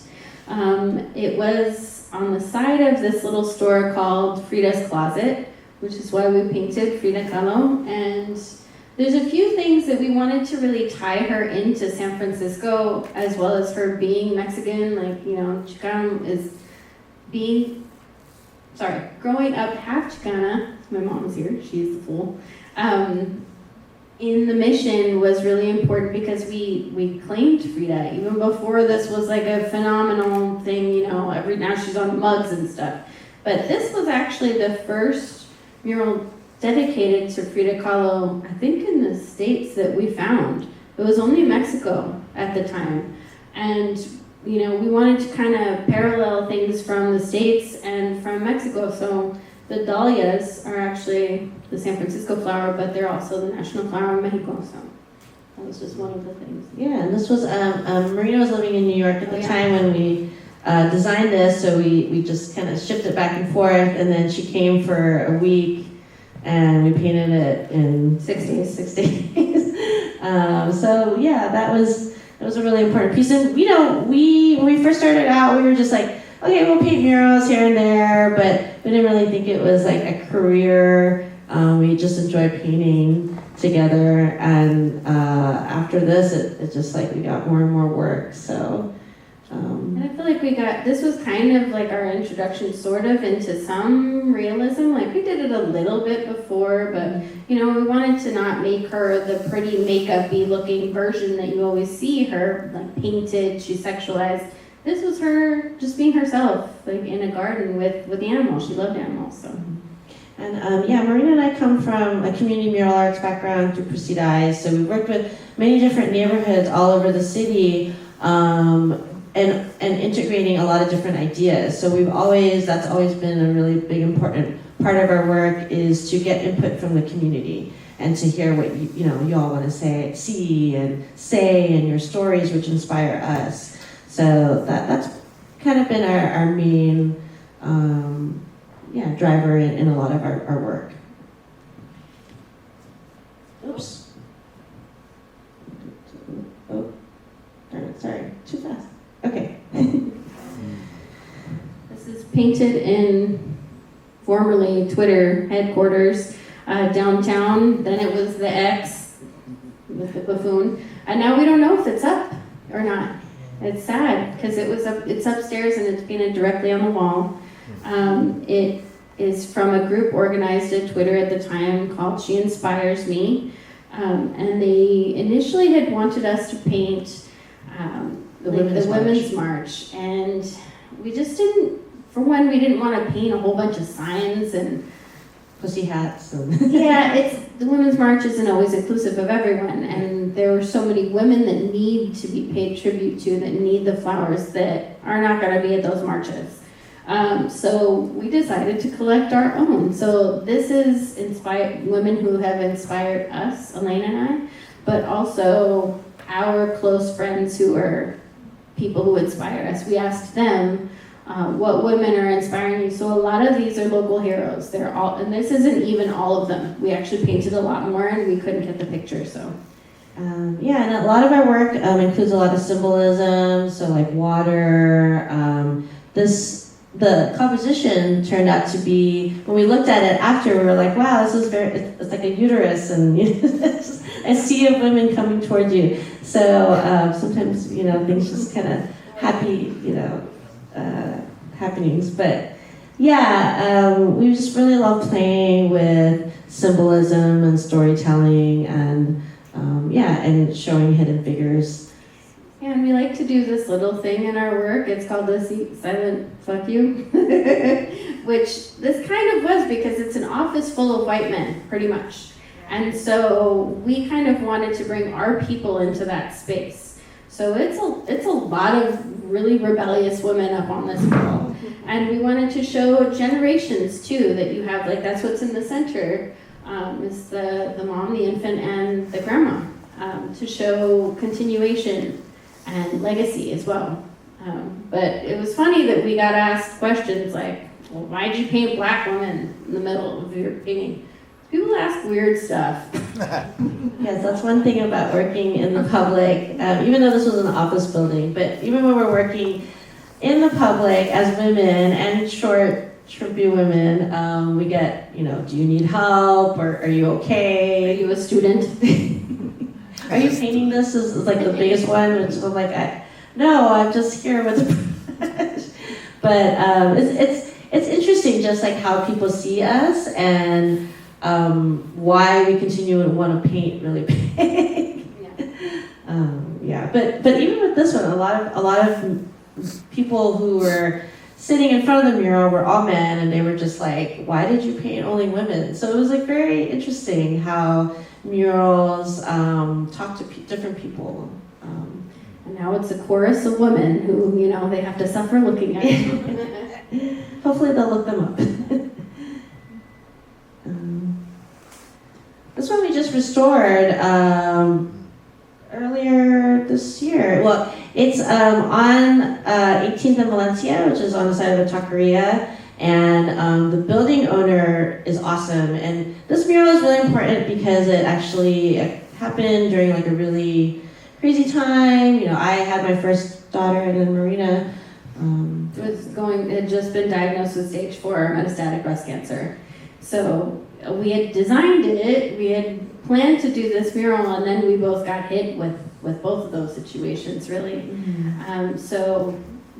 It was on the side of this little store called Frida's Closet, which is why we painted Frida Kahlo. And there's a few things that we wanted to really tie her into San Francisco, as well as her being Mexican. Like, you know, Chicano is growing up half Chicana. My mom's here, she's the fool. in the mission was really important because we claimed Frida even before this was like a phenomenal thing, you know, now she's on mugs and stuff. But this was actually the first mural dedicated to Frida Kahlo, I think in the States that we found. It was only Mexico at the time. And, you know, we wanted to kind of parallel things from the States and from Mexico. So the dahlias are actually the San Francisco flower, but they're also the national flower of Mexico. So that was just one of the things. Yeah, and this was, Marina was living in New York at the time when we designed this, so we just kind of shipped it back and forth, and then she came for a week, and we painted it in 6 days. 6 days. So yeah, that was a really important piece. And you know, when we first started out, we were just like, okay, we'll paint murals here and there, but we didn't really think it was like a career. We just enjoyed painting together, and after this, it just like we got more and more work. So. And I feel like this was kind of like our introduction sort of into some realism. Like we did it a little bit before, but you know, we wanted to not make her the pretty makeup-y looking version that you always see her, like painted, she's sexualized. This was her just being herself, like in a garden with the animals. She loved animals, so. And yeah, Marina and I come from a community mural arts background through Pursued Eyes, so we worked with many different neighborhoods all over the city. And integrating a lot of different ideas. So that's always been a really big important part of our work, is to get input from the community and to hear what you all want to see and say, and your stories which inspire us. So that's kind of been our main driver in a lot of our work. Oops. Oh, darn it, sorry, too fast. Okay. This is painted in formerly Twitter headquarters downtown. Then it was the X with the buffoon, and now we don't know if it's up or not. It's sad because it's upstairs and it's painted directly on the wall. It is from a group organized at Twitter at the time called She Inspires Me, and they initially had wanted us to paint. The Women's March, and we just didn't, for one, we didn't want to paint a whole bunch of signs and pussy hats. Yeah, the Women's March isn't always inclusive of everyone, and there are so many women that need to be paid tribute to, that need the flowers, that are not going to be at those marches. So we decided to collect our own. So this is inspired women who have inspired us, Elaine and I, but also our close friends who are people who inspire us. We asked them, what women are inspiring you? So a lot of these are local heroes. They're all, and this isn't even all of them. We actually painted a lot more and we couldn't get the picture, so. Yeah, and a lot of our work includes a lot of symbolism, so like water. The composition turned out to be, when we looked at it after, we were like, wow, this is it's like a uterus, and a sea of women coming toward you. So sometimes, things just kind of happenings. But yeah, we just really love playing with symbolism and storytelling and and showing hidden figures. Yeah, and we like to do this little thing in our work. It's called the silent fuck you, which this kind of was because it's an office full of white men, pretty much. And so we kind of wanted to bring our people into that space. So it's a lot of really rebellious women up on this wall. And we wanted to show generations too, that you have, like, that's what's in the center, is the mom, the infant, and the grandma, to show continuation and legacy as well. But it was funny that we got asked questions like, well, why'd you paint black women in the middle of your painting? People ask weird stuff. Yes, that's one thing about working in the public, even though this was an office building, but even when we're working in the public as women and short, trippy women, we get, do you need help, or are you okay? Are you a student? Are you painting this? Is like the biggest one, which I'm like, no, I'm just here with a brush. But it's interesting just like how people see us, and why we continue to want to paint really big. Yeah, but even with this one, a lot of people who were sitting in front of the mural were all men, and they were just like, why did you paint only women? So it was like very interesting how murals talk to different people. And now it's a chorus of women who, you know, they have to suffer looking at it. Hopefully they'll look them up. This one we just restored earlier this year. Well, it's on 18th and Valencia, which is on the side of the Taqueria, and the building owner is awesome. And this mural is really important because it actually happened during like a really crazy time. You know, I had my first daughter, and then Marina had just been diagnosed with stage 4 metastatic breast cancer. So we had designed it, we had planned to do this mural, and then we both got hit with both of those situations, really. Mm-hmm. So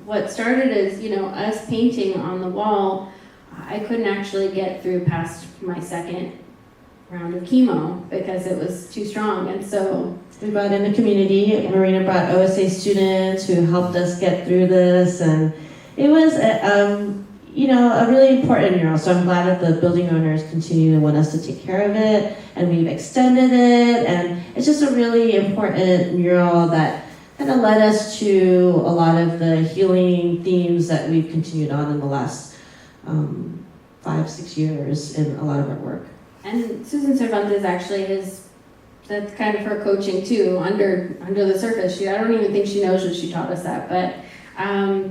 what started as, you know, us painting on the wall, I couldn't actually get through past my second round of chemo because it was too strong, and so we brought in the community. Marina brought OSA students who helped us get through this, and it was you know, a really important mural. So I'm glad that the building owners continue to want us to take care of it, and we've extended it, and it's just a really important mural that kind of led us to a lot of the healing themes that we've continued on in the last 5-6 years in a lot of our work. And Susan Cervantes actually that's kind of her coaching too, under the surface. I don't even think she knows that she taught us that, but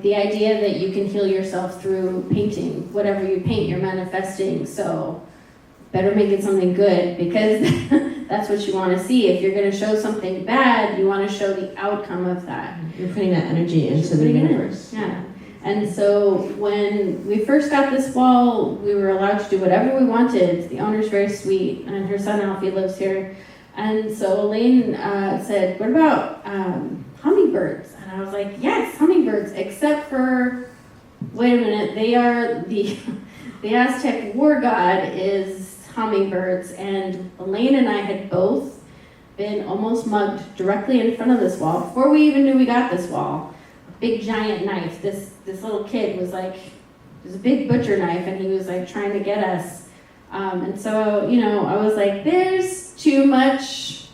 the idea that you can heal yourself through painting. Whatever you paint, you're manifesting, so better make it something good, because that's what you want to see. If you're going to show something bad, you want to show the outcome of that. You're putting that energy into the universe. Yeah. And so when we first got this wall, we were allowed to do whatever we wanted. The owner's very sweet, and her son Alfie lives here. And so Elaine said, what about hummingbirds? And I was like, yes, hummingbirds, except for, wait a minute, they are the Aztec war god is hummingbirds. And Elaine and I had both been almost mugged directly in front of this wall before we even knew we got this wall. A big giant knife. This little kid was like, it was a big butcher knife, and he was like trying to get us. And so, you know, I was like, there's too much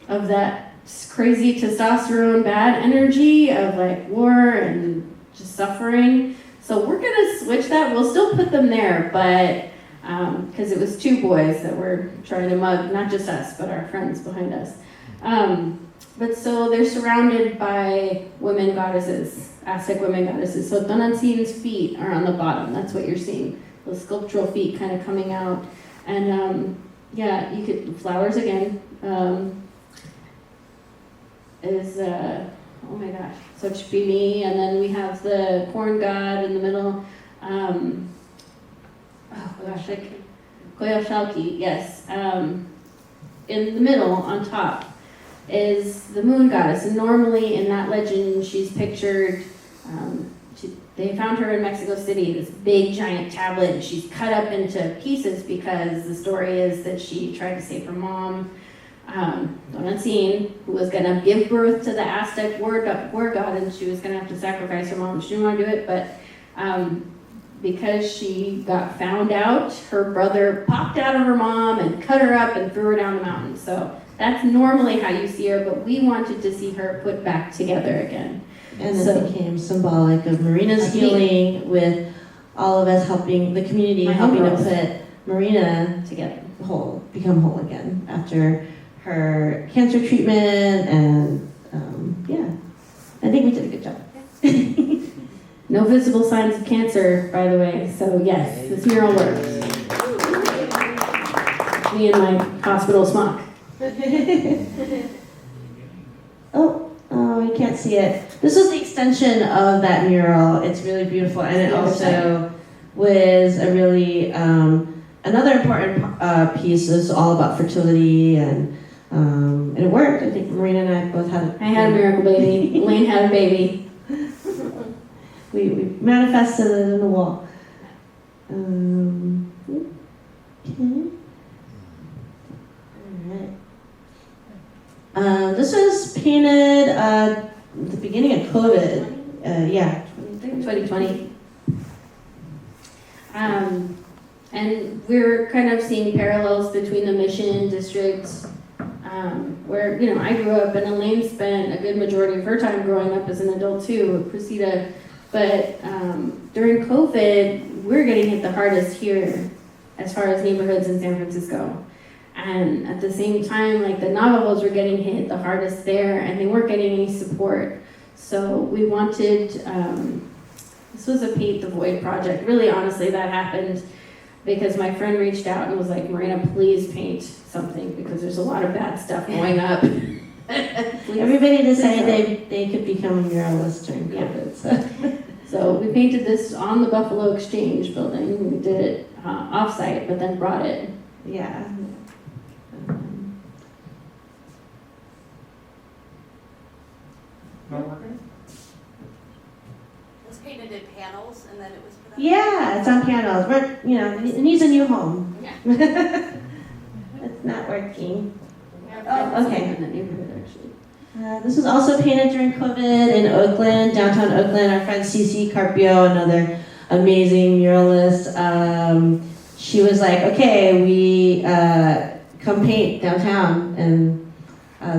of that crazy testosterone bad energy of like war and just suffering. So we're gonna switch that. We'll still put them there, but because it was 2 boys that were trying to mug, not just us, but our friends behind us. But so they're surrounded by women goddesses, Aztec women goddesses. So Tonancin's feet are on the bottom. That's what you're seeing. Those sculptural feet kind of coming out. And yeah, you could, flowers again, oh my gosh, so Chipimi, and then we have the corn god in the middle. Oh gosh, Koyoshalki, yes. In the middle, on top, is the moon goddess. And normally in that legend, she's pictured, they found her in Mexico City, this big giant tablet, and she's cut up into pieces because the story is that she tried to save her mom, Donancin, who was going to give birth to the Aztec war god, and she was going to have to sacrifice her mom. She didn't want to do it, but because she got found out, her brother popped out of her mom and cut her up and threw her down the mountain. So that's normally how you see her, but we wanted to see her put back together again. And it became symbolic of Marina's healing, with all of us helping, the community helping to put Marina together, become whole again after her cancer treatment, and yeah, I think we did a good job. No visible signs of cancer, by the way, so yes, this mural works. Me and my hospital smock. Oh, you can't see it. This was the extension of that mural. It's really beautiful, and it also was a really, another important piece is all about fertility, and it worked. I think Marina and I both had I had a miracle baby. Elaine had a baby. We manifested it in the wall. Okay. This was painted at the beginning of COVID. 2020. And we're kind of seeing parallels between the Mission District, where, you know, I grew up and Elaine spent a good majority of her time growing up as an adult too, Cressida. But during COVID, we're getting hit the hardest here as far as neighborhoods in San Francisco. And at the same time, like the Navajos were getting hit the hardest there and they weren't getting any support. So we wanted, this was a Paint the Void project. Really, honestly, that happened because my friend reached out and was like, Marina, please paint something because there's a lot of bad stuff going up. Everybody decided they could become a muralist during COVID. So we painted this on the Buffalo Exchange building. We did it off-site, but then brought it. Yeah. Not working? It was painted in panels and then it was put up. Yeah, it's on panels. We're, you know, it needs a new home. Yeah. It's not working. Oh, okay. In the neighborhood, actually. This was also painted during COVID in Oakland, downtown Oakland. Our friend Cece Carpio, another amazing muralist, she was like, okay, we come paint downtown. And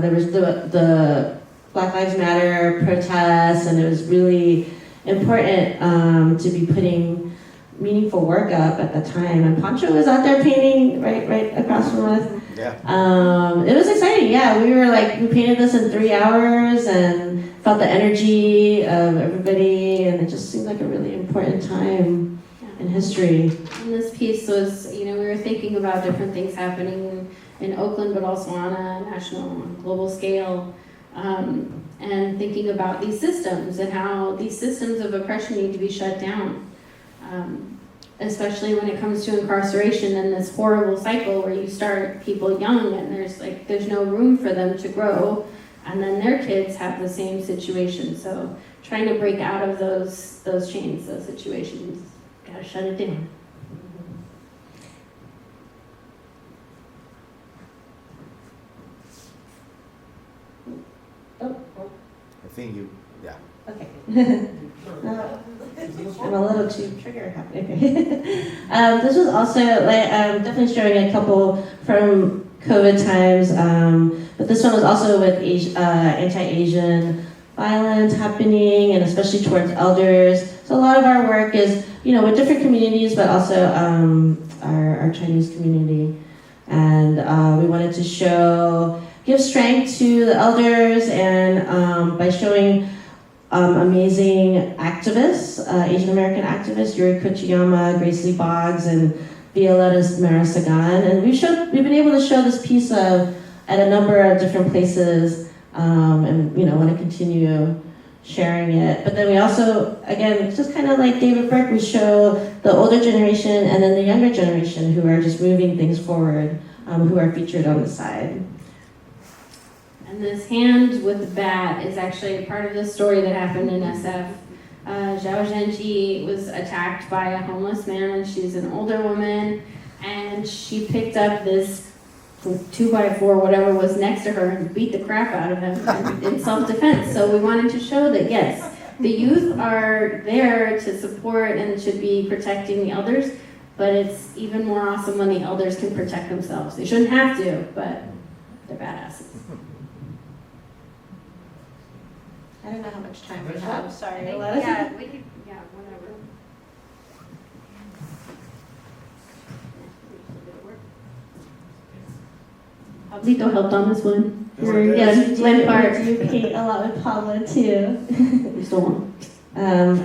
there was the Black Lives Matter protests, and it was really important to be putting meaningful work up at the time. And Pancho was out there painting right across from us. Yeah. It was exciting. Yeah, we painted this in 3 hours and felt the energy of everybody, and it just seemed like a really important time in history. And this piece was, you know, we were thinking about different things happening in Oakland, but also on a national and global scale, and thinking about these systems and how these systems of oppression need to be shut down. Especially when it comes to incarceration and this horrible cycle where you start people young and there's no room for them to grow, and then their kids have the same situation. So trying to break out of those chains, those situations, gotta shut it down. I think yeah. Okay. I'm a little too trigger happy. This was also definitely showing a couple from COVID times, but this one was also with anti-Asian violence happening, and especially towards elders. So a lot of our work is, you know, with different communities, but also our Chinese community. And we wanted to give strength to the elders, and by showing amazing activists, Asian American activists, Yuri Kochiyama, Grace Lee Boggs, and Violetta Marasagan. And we've been able to show this piece at a number of different places, and you know, want to continue sharing it. But then we also, again, just kind of like David Burke, we show the older generation and then the younger generation who are just moving things forward, who are featured on the side. And this hand with the bat is actually a part of the story that happened in SF. Zhao Zhenji was attacked by a homeless man, and she's an older woman, and she picked up this 2x4, whatever was next to her, and beat the crap out of him in self-defense. So we wanted to show that, yes, the youth are there to support and should be protecting the elders, but it's even more awesome when the elders can protect themselves. They shouldn't have to, but they're badasses. I don't know how much time we Oh, have. sorry. Yeah, We could, whatever. Pablito helped on this one. Yes, Glen Park. You paint a lot with Pablo too. We still want.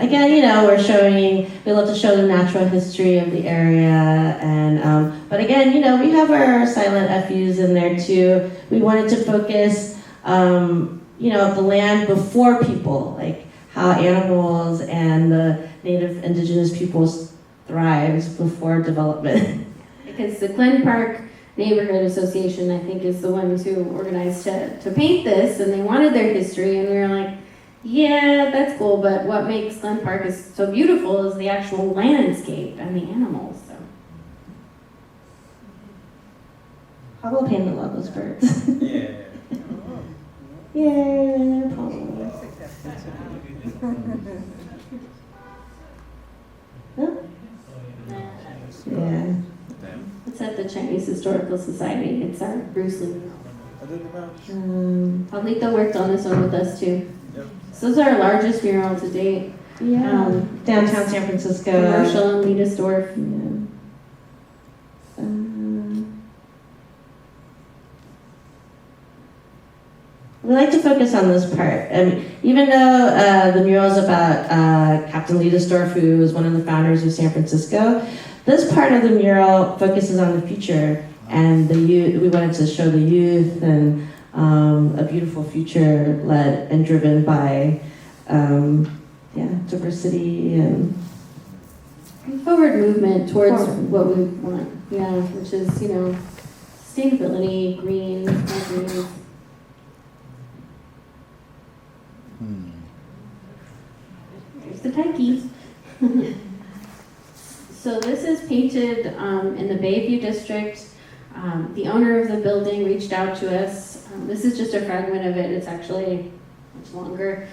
Again, you know, we love to show the natural history of the area, and but again, you know, we have our silent FUs in there too. We wanted to focus, you know, the land before people, like how animals and the native indigenous peoples thrived before development. Because the Glen Park Neighborhood Association, I think, is the ones who organized to paint this, and they wanted their history, and we were like, yeah, that's cool, but what makes Glen Park is so beautiful is the actual landscape and the animals. So. Pablo painted a lot of those birds. Yeah. Yay, Paul. Huh? Yeah. It's at the Chinese Historical Society. It's our Bruce Lee. Pablito worked on this one with us too. So this is our largest mural to date. Yeah. Downtown San Francisco. Commercial in Liedersdorf. Yeah. We like to focus on this part. Even though the mural is about Captain Liedersdorf, who was one of the founders of San Francisco, this part of the mural focuses on the future and the youth. We wanted to show the youth and a beautiful future led and driven by diversity and forward movement towards what we want. Yeah, which is, sustainability, green, green. There's the Taiki. So this is painted in the Bayview district. The owner of the building reached out to us. This is just a fragment of it. It's actually much longer.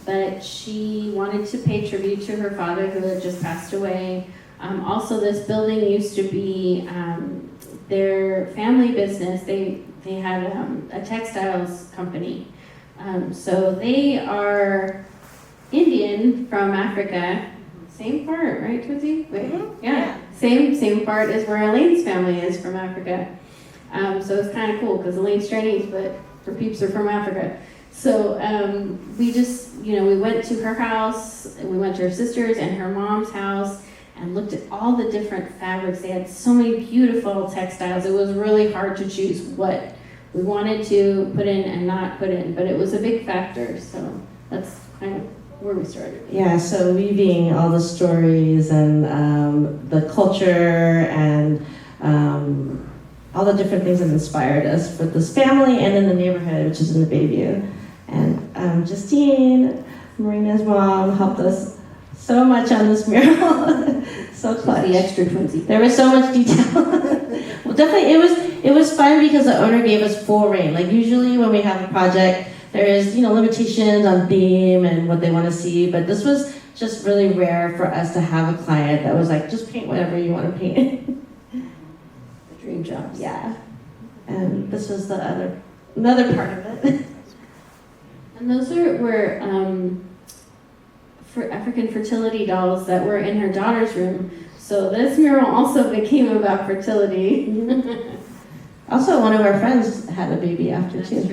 But she wanted to pay tribute to her father who had just passed away. Also, this building used to be their family business. They had a textiles company. So they are Indian from Africa. Same part, right, Tootsie? Wait, yeah. Same part as where Elaine's family is from Africa. So it's kind of cool because Elaine's Chinese, but her peeps are from Africa. So we just, we went to her house, and we went to her sister's and her mom's house and looked at all the different fabrics. They had so many beautiful textiles. It was really hard to choose what we wanted to put in and not put in, but it was a big factor. So that's kind of where we started. Yeah, so weaving all the stories and the culture and all the different things that inspired us for this family and in the neighborhood, which is in the Bayview. And Justine, Marina's mom, helped us so much on this mural. So clutch. The extra twinsy. There was so much detail. Well, definitely, it was fun because the owner gave us full reign. Like usually when we have a project, there is limitations on theme and what they want to see, but this was just really rare for us to have a client that was like, just paint whatever you want to paint. The dream jobs. Yeah. And this was another part of it. And those were for African fertility dolls that were in her daughter's room. So this mural also became about fertility. Also, one of our friends had a baby after too.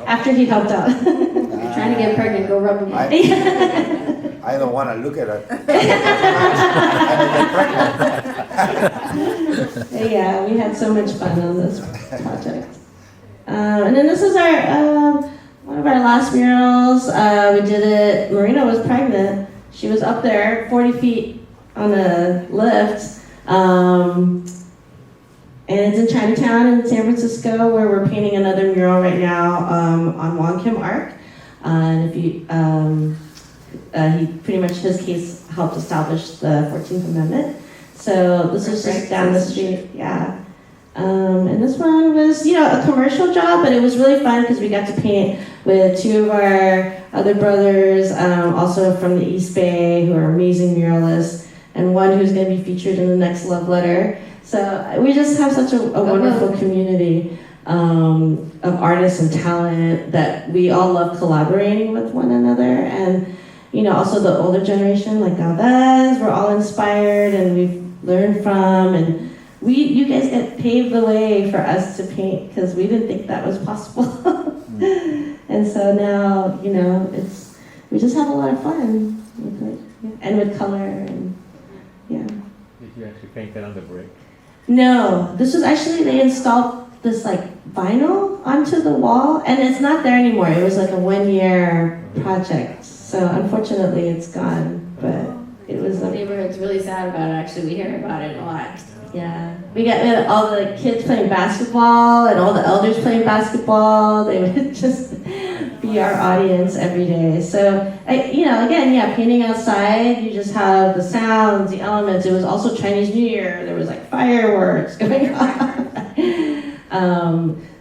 After he helped out. If you're trying to get pregnant, go rub them up. I don't want to look at it. Yeah, we had so much fun on this project. And then this is our one of our last murals. We did it. Marina was pregnant. She was up there, 40 feet on a lift. And it's in Chinatown in San Francisco, where we're painting another mural right now on Wong Kim Ark. And if you, he pretty much, his case helped establish the 14th Amendment. So this is just down the street, yeah. And this one was, a commercial job, but it was really fun because we got to paint with two of our other brothers, also from the East Bay, who are amazing muralists, and one who's going to be featured in the next love letter. So we just have such a wonderful community of artists and talent that we all love collaborating with one another. And, also the older generation, like Galvez, we're all inspired and we've learned from. And you guys get paved the way for us to paint because we didn't think that was possible. And so now, we just have a lot of fun with it. And with color and, yeah. Did you actually paint that on the brick? No, this was actually, they installed this vinyl onto the wall and it's not there anymore. It was like a 1-year project. So unfortunately it's gone, but it was The neighborhood's really sad about it, actually. We hear about it a lot. Yeah. We got all the kids playing basketball and all the elders playing basketball. They would just be our audience every day. So, painting outside, you just have the sounds, the elements. It was also Chinese New Year. There was fireworks going on.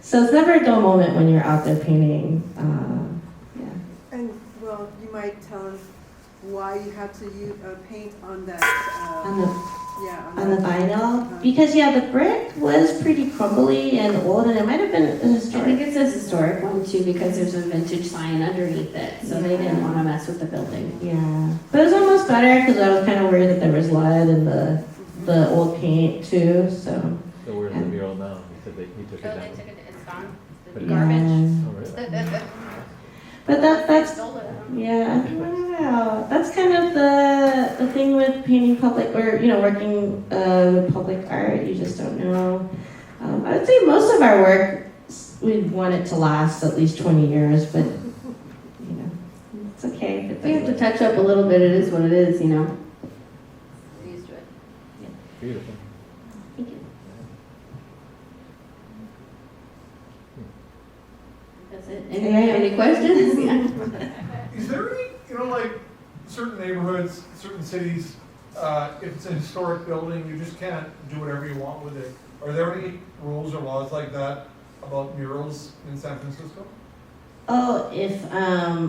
So it's never a dull moment when you're out there painting. And well, you might tell us why you had to use paint on that. On the on the vinyl, because the brick was pretty crumbly and old, and it might have been a I historic. think it's a historic one too because there's a vintage sign underneath it, so they didn't want to mess with the building. Yeah, but it was almost better because I was kind of worried that there was lead in the old paint too. So where's the mural now? You said he took it down. They took it, it's gone. But The it- garbage. Oh, really? But that's Stole it. yeah, I don't know. That's kind of the thing with painting public or working with public art. You just don't know. I would say most of our work we want it to last at least 20 years, but it's okay. If we have to touch up a little bit, it is what it is, We're used to it. Beautiful. Thank you. That's it. Any questions? Yeah. Is there any, like certain neighborhoods, certain cities, if it's a historic building, you just can't do whatever you want with it? Are there any rules or laws like that about murals in San Francisco? Oh, if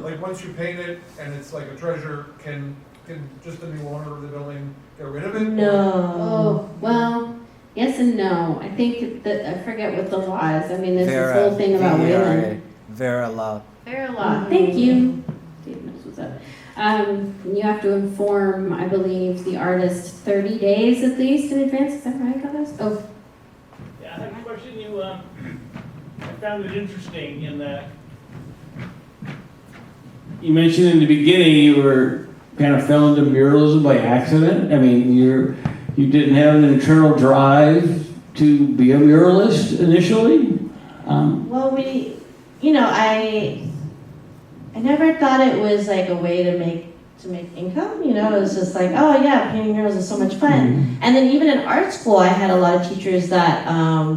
Like once you paint it and it's like a treasure, can just the new owner of the building get rid of it? No. Oh, well, yes and no. I think that, I forget what the law is. I mean, there's this whole thing about Wayland. Vera law. Fair law. Thank you. Dave knows what's up. You have to inform, I believe, the artist 30 days at least in advance. Is that right, Gus? Oh, Yeah, I have a question. I found it interesting in that You mentioned in the beginning you were kind of fell into muralism by accident. I mean, you didn't have an internal drive to be a muralist initially. Well, I never thought it was like a way to make income. It was just like, oh yeah, painting murals is so much fun. And then even in art school, I had a lot of teachers that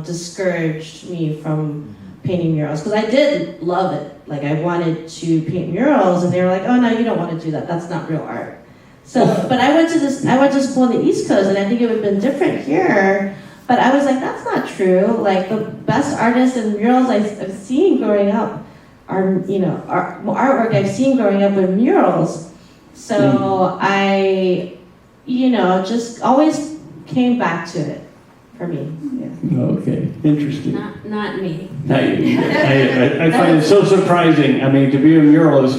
discouraged me from painting murals because I did love it. Like I wanted to paint murals, and they were like, oh no, you don't want to do that. That's not real art. So, but I went to school on the East Coast, and I think it would have been different here. But I was like, that's not true. Like the best artists and murals I've seen growing up are, artwork I've seen growing up with murals. So I, just always came back to it for me. Yeah. Okay, interesting. not me. I find it so surprising. I mean, to be a muralist,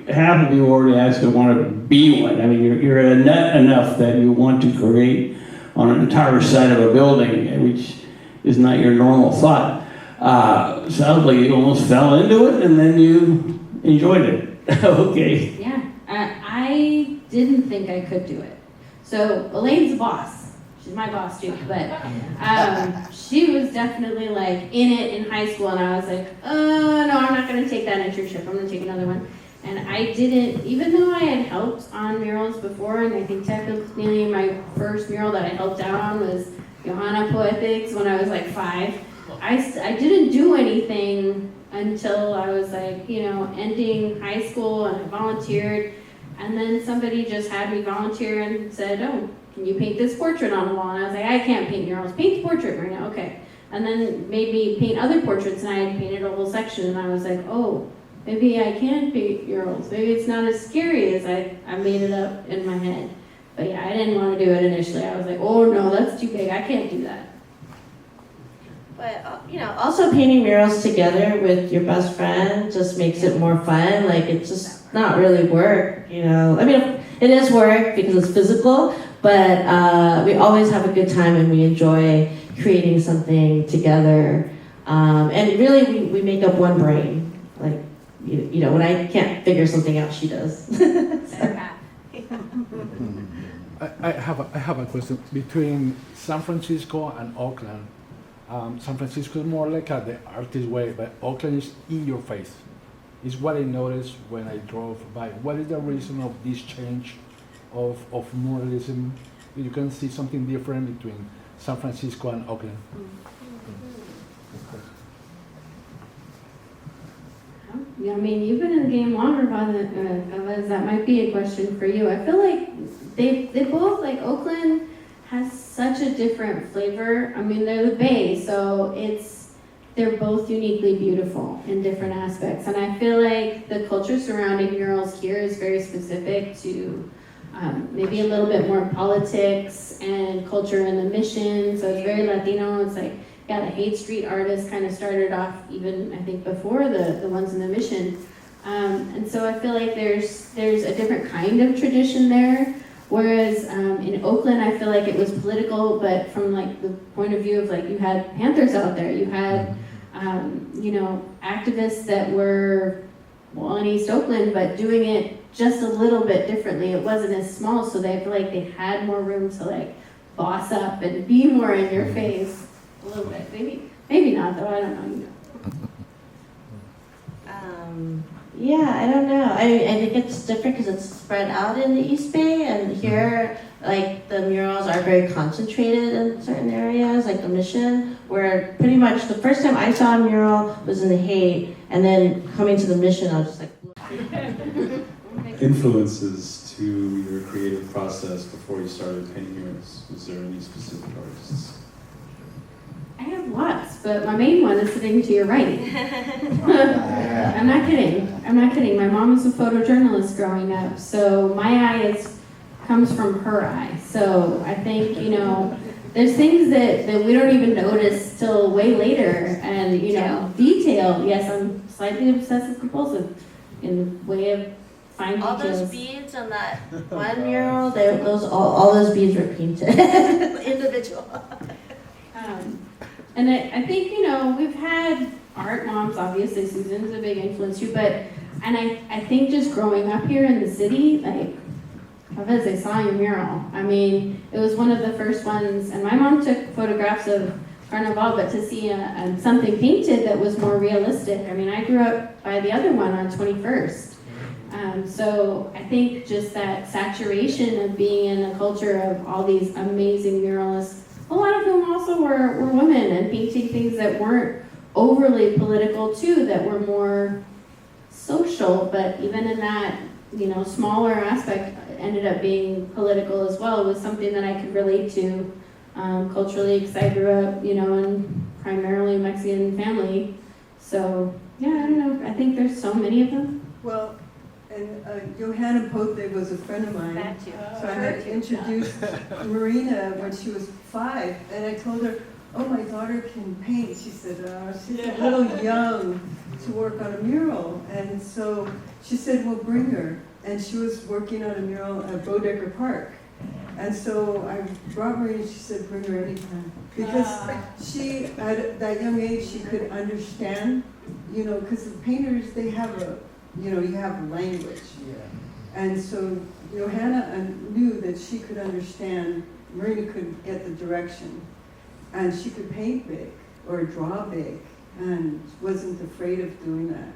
half of you already has to want to be one. I mean, you're a nut enough that you want to create on an entire side of a building, which is not your normal thought. Sounds like you almost fell into it and then you enjoyed it. Okay. Yeah, I didn't think I could do it. So Elaine's the boss. She's my boss too, but she was definitely like in it in high school, and I was like, no, I'm not going to take that internship. I'm going to take another one. And I didn't, even though I had helped on murals before, and I think technically my first mural that I helped out on was Johanna Poetics when I was like 5. I didn't do anything until I was like, ending high school, and I volunteered. And then somebody just had me volunteer and said, oh, can you paint this portrait on the wall? And I was like, I can't paint murals. Paint the portrait right now, okay. And then made me paint other portraits, and I had painted a whole section, and I was like, oh, maybe I can paint murals. Maybe it's not as scary as I made it up in my head. But yeah, I didn't want to do it initially. I was like, oh no, that's too big. I can't do that. But also painting murals together with your best friend just makes it more fun. Like it's just not really work, I mean, it is work because it's physical, but we always have a good time and we enjoy creating something together. And really, we make up one brain. Like, when I can't figure something out, she does. I have a question. Between San Francisco and Oakland, San Francisco is more like the artist way, but Oakland is in your face. Is what I noticed when I drove by. What is the reason of this change of muralism? You can see something different between San Francisco and Oakland. Yeah, I mean, you've been in the game longer, Gavez. That might be a question for you. I feel like they both, like Oakland has such a different flavor. I mean, they're the Bay, so it's they're both uniquely beautiful in different aspects. And I feel like the culture surrounding murals here is very specific to maybe a little bit more politics and culture in the mission. So it's very Latino. It's like, yeah, the Haight Street artists kind of started off even, I think, before the ones in the mission. And so I feel like there's a different kind of tradition there. Whereas in Oakland, I feel like it was political, but from like the point of view of like you had Panthers out there, you had activists that were in East Oakland, but doing it just a little bit differently. It wasn't as small, so they feel like they had more room to like boss up and be more in your face a little bit. Maybe not though. I don't know. Yeah, I don't know. I think it's different because it's spread out in the East Bay, and here, like, the murals are very concentrated in certain areas, like the Mission, where pretty much the first time I saw a mural was in the Haight, and then coming to the Mission, I was just like... Influences to your creative process before you started painting murals? Was there any specific artists? I have lots, but my main one is sitting to your right. I'm not kidding. My mom was a photojournalist growing up, so my eye comes from her eye. So I think, there's things that we don't even notice till way later. And, detail. Yes, I'm slightly obsessive compulsive in the way of fine all details. those beads on that one mural, all those beads were painted individual. And I think, we've had art moms, obviously Susan's a big influence too, I think just growing up here in the city, like, Chavez, I saw your mural. I mean, it was one of the first ones, and my mom took photographs of Carnaval, but to see something painted that was more realistic. I mean, I grew up by the other one on 21st. So I think just that saturation of being in a culture of all these amazing muralists, a lot of whom also were women and painting things that weren't overly political too, that were more social, but even in that, smaller aspect ended up being political as well. It was something that I could relate to culturally, because I grew up, in primarily Mexican family. So, yeah, I don't know. I think there's so many of them. Well, and Johanna Pote was a friend of mine. That too. So I had introduced Marina when she was 5, and I told her, oh, my daughter can paint. She said, she's a little young to work on a mural. And so she said, well, bring her. And she was working on a mural at Bodecker Park. And so I brought Marina, she said, bring her anytime. Because she, at that young age, she could understand, because the painters, they have you have a language. Yeah. And so Johanna knew that she could understand, Marina could get the direction. And she could paint big or draw big and wasn't afraid of doing that.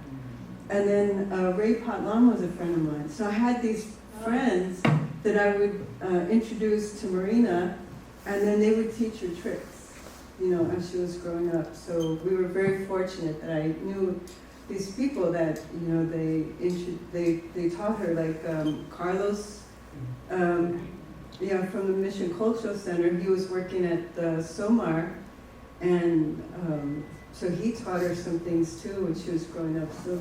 And then Ray Patlan was a friend of mine. So I had these friends that I would introduce to Marina, and then they would teach her tricks, as she was growing up. So we were very fortunate that I knew these people that, they taught her, like Carlos, from the Mission Cultural Center. He was working at SOMAR, and so he taught her some things too when she was growing up. So,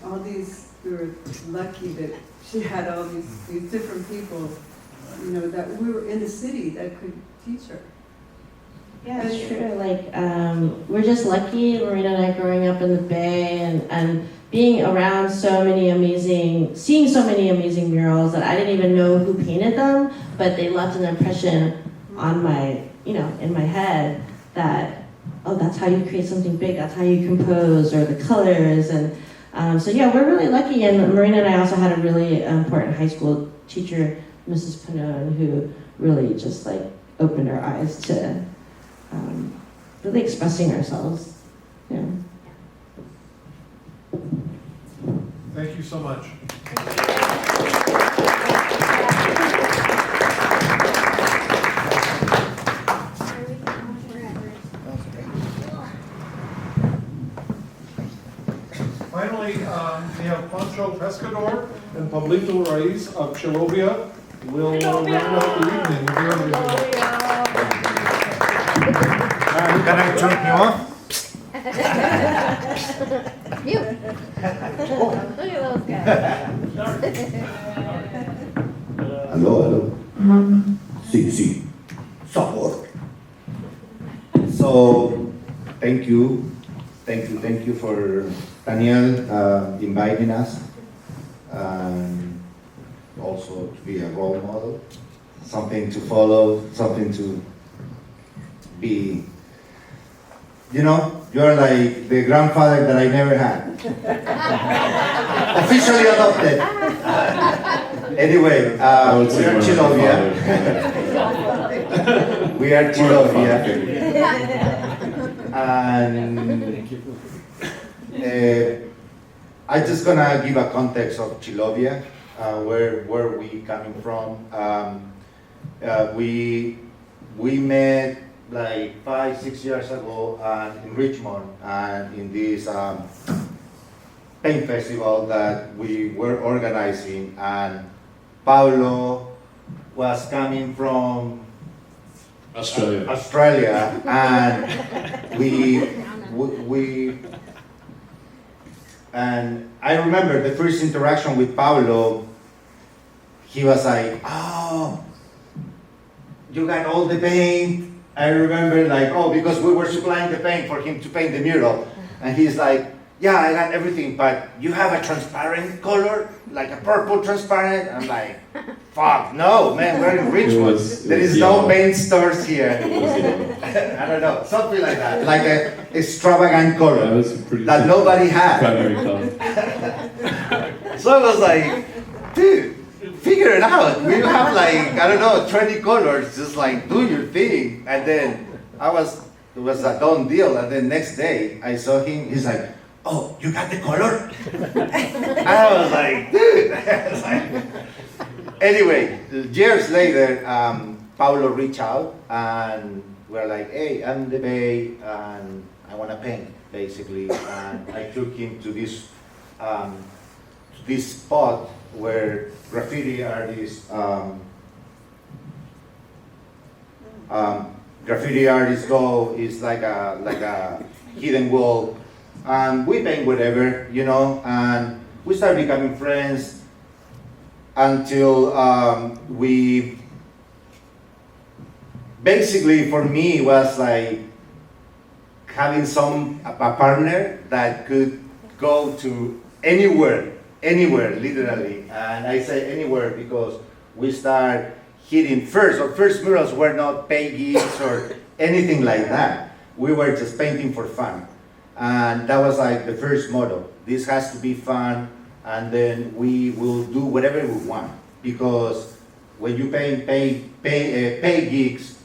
all these, we were lucky that she had all these different people, that we were in the city that could teach her. Yeah, it's true. Like, we're just lucky, Marina and I, growing up in the Bay and being around seeing so many amazing murals that I didn't even know who painted them, but they left an impression on my, in my head that, oh, that's how you create something big, that's how you compose, or the colors. And so, yeah, we're really lucky. And Marina and I also had a really important high school teacher, Mrs. Panone, who really just, opened our eyes to really expressing ourselves. Yeah. Thank you so much. Finally, we have Pancho Pescador and Pablito Raiz of Chilovia. We'll round out the evening with your Can I turn you off? You. Look at those guys. Hello, hello. Sí, support. So, thank you for Daniel inviting us, and also to be a role model, something to follow, something to be. You know, you're like the grandfather that I never had. Officially adopted. Anyway, we are Chilovia. We are Chilovia. And I'm just gonna give a context of Chilovia, where we coming from. We met like 5-6 years ago in Richmond, and in this paint festival that we were organizing, and Paulo was coming from Australia, and and I remember the first interaction with Paulo. He was like, "Oh, you got all the paint." I remember like, oh, because we were supplying the paint for him to paint the mural. And he's like, yeah, I got everything, but you have a transparent color, like a purple transparent? I'm like, fuck, no, man, we're in Richmond. There is no paint stores here. I don't know, something like that. Like an extravagant color that nobody had. So I was like, dude, figure it out. We have like, I don't know, 20 colors, just like do your thing. And then it was a done deal. And then next day I saw him, he's like, oh, you got the color? And I was like, dude. Anyway, years later, Paulo reached out and we're like, hey, I'm the Bay and I want to paint, basically. And I took him to this spot where graffiti artists go. Is like a hidden wall, and we paint whatever, you know, and we started becoming friends until we basically, for me, it was like having a partner that could go to anywhere, literally. And I say anywhere because we start hitting first. Our first murals were not paid gigs or anything like that. We were just painting for fun. And that was like the first motto. This has to be fun, and then we will do whatever we want. Because when you pay gigs,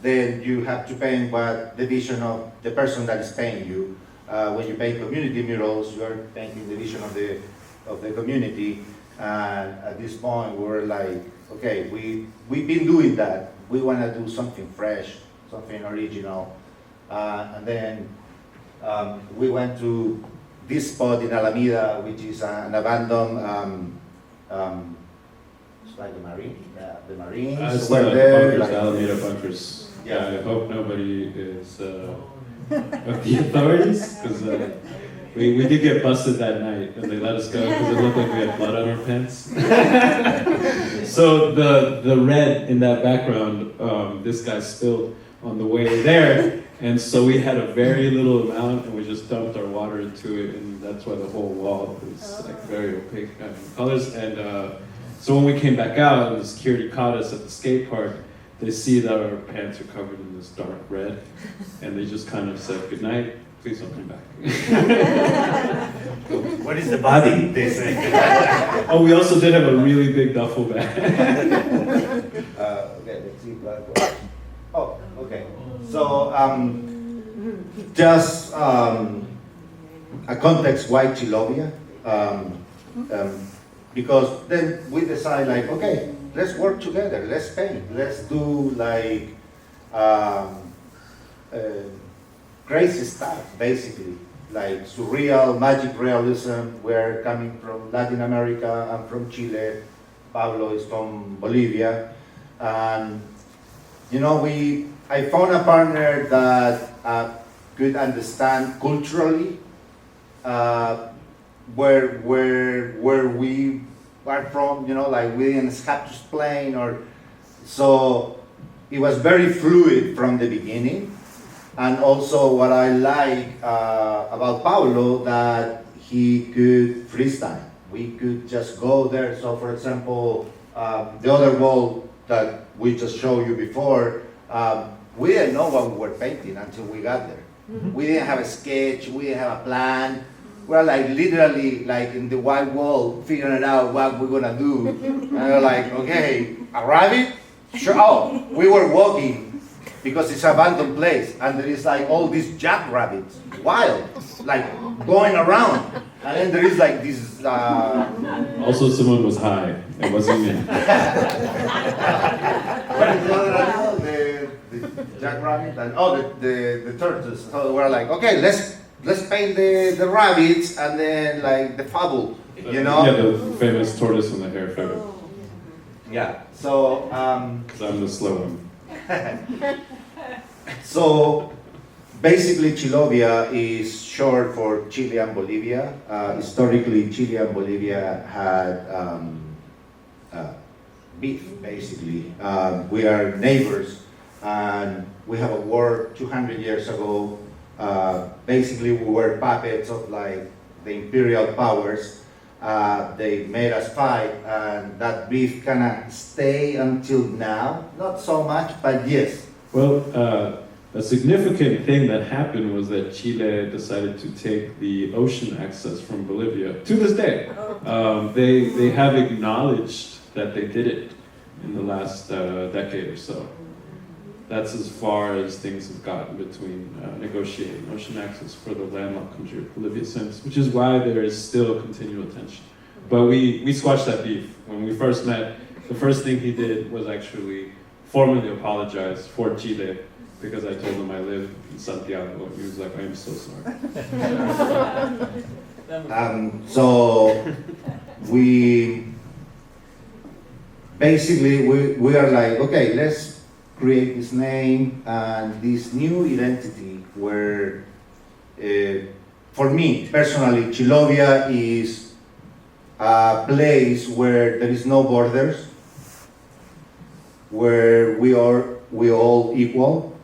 then you have to paint what the vision of the person that is paying you. When you paint community murals, you are painting the vision of the community. And at this point, we were like, okay, we've been doing that. We want to do something fresh, something original. And then we went to this spot in Alameda, which is an abandoned, it's like the Marine. The Marines It's were the there. bunkers, Alameda bunkers. Yeah. I hope nobody is of the authorities, because we did get busted that night, and they let us go because it looked like we had blood on our pants. So the red in that background, this guy spilled on the way there, and so we had a very little amount, and we just dumped our water into it, and that's why the whole wall is like very opaque colors. And so when we came back out, and the security caught us at the skate park, they see that our pants are covered in this dark red, and they just kind of said, good night, please don't come back. What is the body, they say? Oh, we also did have a really big duffel bag. Okay, let's see. Oh, okay. So, just a context why Chilovia. Because then we decide like, okay, let's work together, let's paint, let's do like crazy stuff, basically, like surreal, magic realism. We're coming from Latin America, I'm from Chile, Pablo is from Bolivia, and you know, I found a partner that could understand culturally where we are from, you know, like we didn't have to explain or, so it was very fluid from the beginning. And also what I like about Paulo, that he could freestyle. We could just go there. So for example, the other wall that we just showed you before, we didn't know what we were painting until we got there. We didn't have a sketch, we didn't have a plan. We're like literally like in the white wall figuring out what we're gonna do. And we're like, okay, a rabbit? Sure. Oh, we were walking because it's an abandoned place and there is like all these jackrabbits, wild, like going around. And then there is like this... Also, someone was high. It wasn't me. What is the other animal? The jackrabbit and the tortoise. So we're like, okay, let's paint the rabbits and then like the fable, you know? Yeah, the famous tortoise and the hare feather. Yeah. So. Because I'm the slow one. So basically, Chilovia is short for Chile and Bolivia. Historically, Chile and Bolivia had beef, basically. We are neighbors, and we have a war 200 years ago. Basically, we were puppets of like the imperial powers. They made us fight, and that beef kind of stay until now. Not so much, but yes. Well, a significant thing that happened was that Chile decided to take the ocean access from Bolivia. To this day, they have acknowledged that they did it in the last decade or so. That's as far as things have gotten between negotiating ocean access for the landlocked country of Bolivia since, which is why there is still continual tension. But we squashed that beef. When we first met, the first thing he did was actually formally apologize for Chile because I told him I live in Santiago. And he was like, I am so sorry. So we basically we are like, okay, let's create this name and this new identity where, for me personally, Chilovia is a place where there is no borders, where we all equal,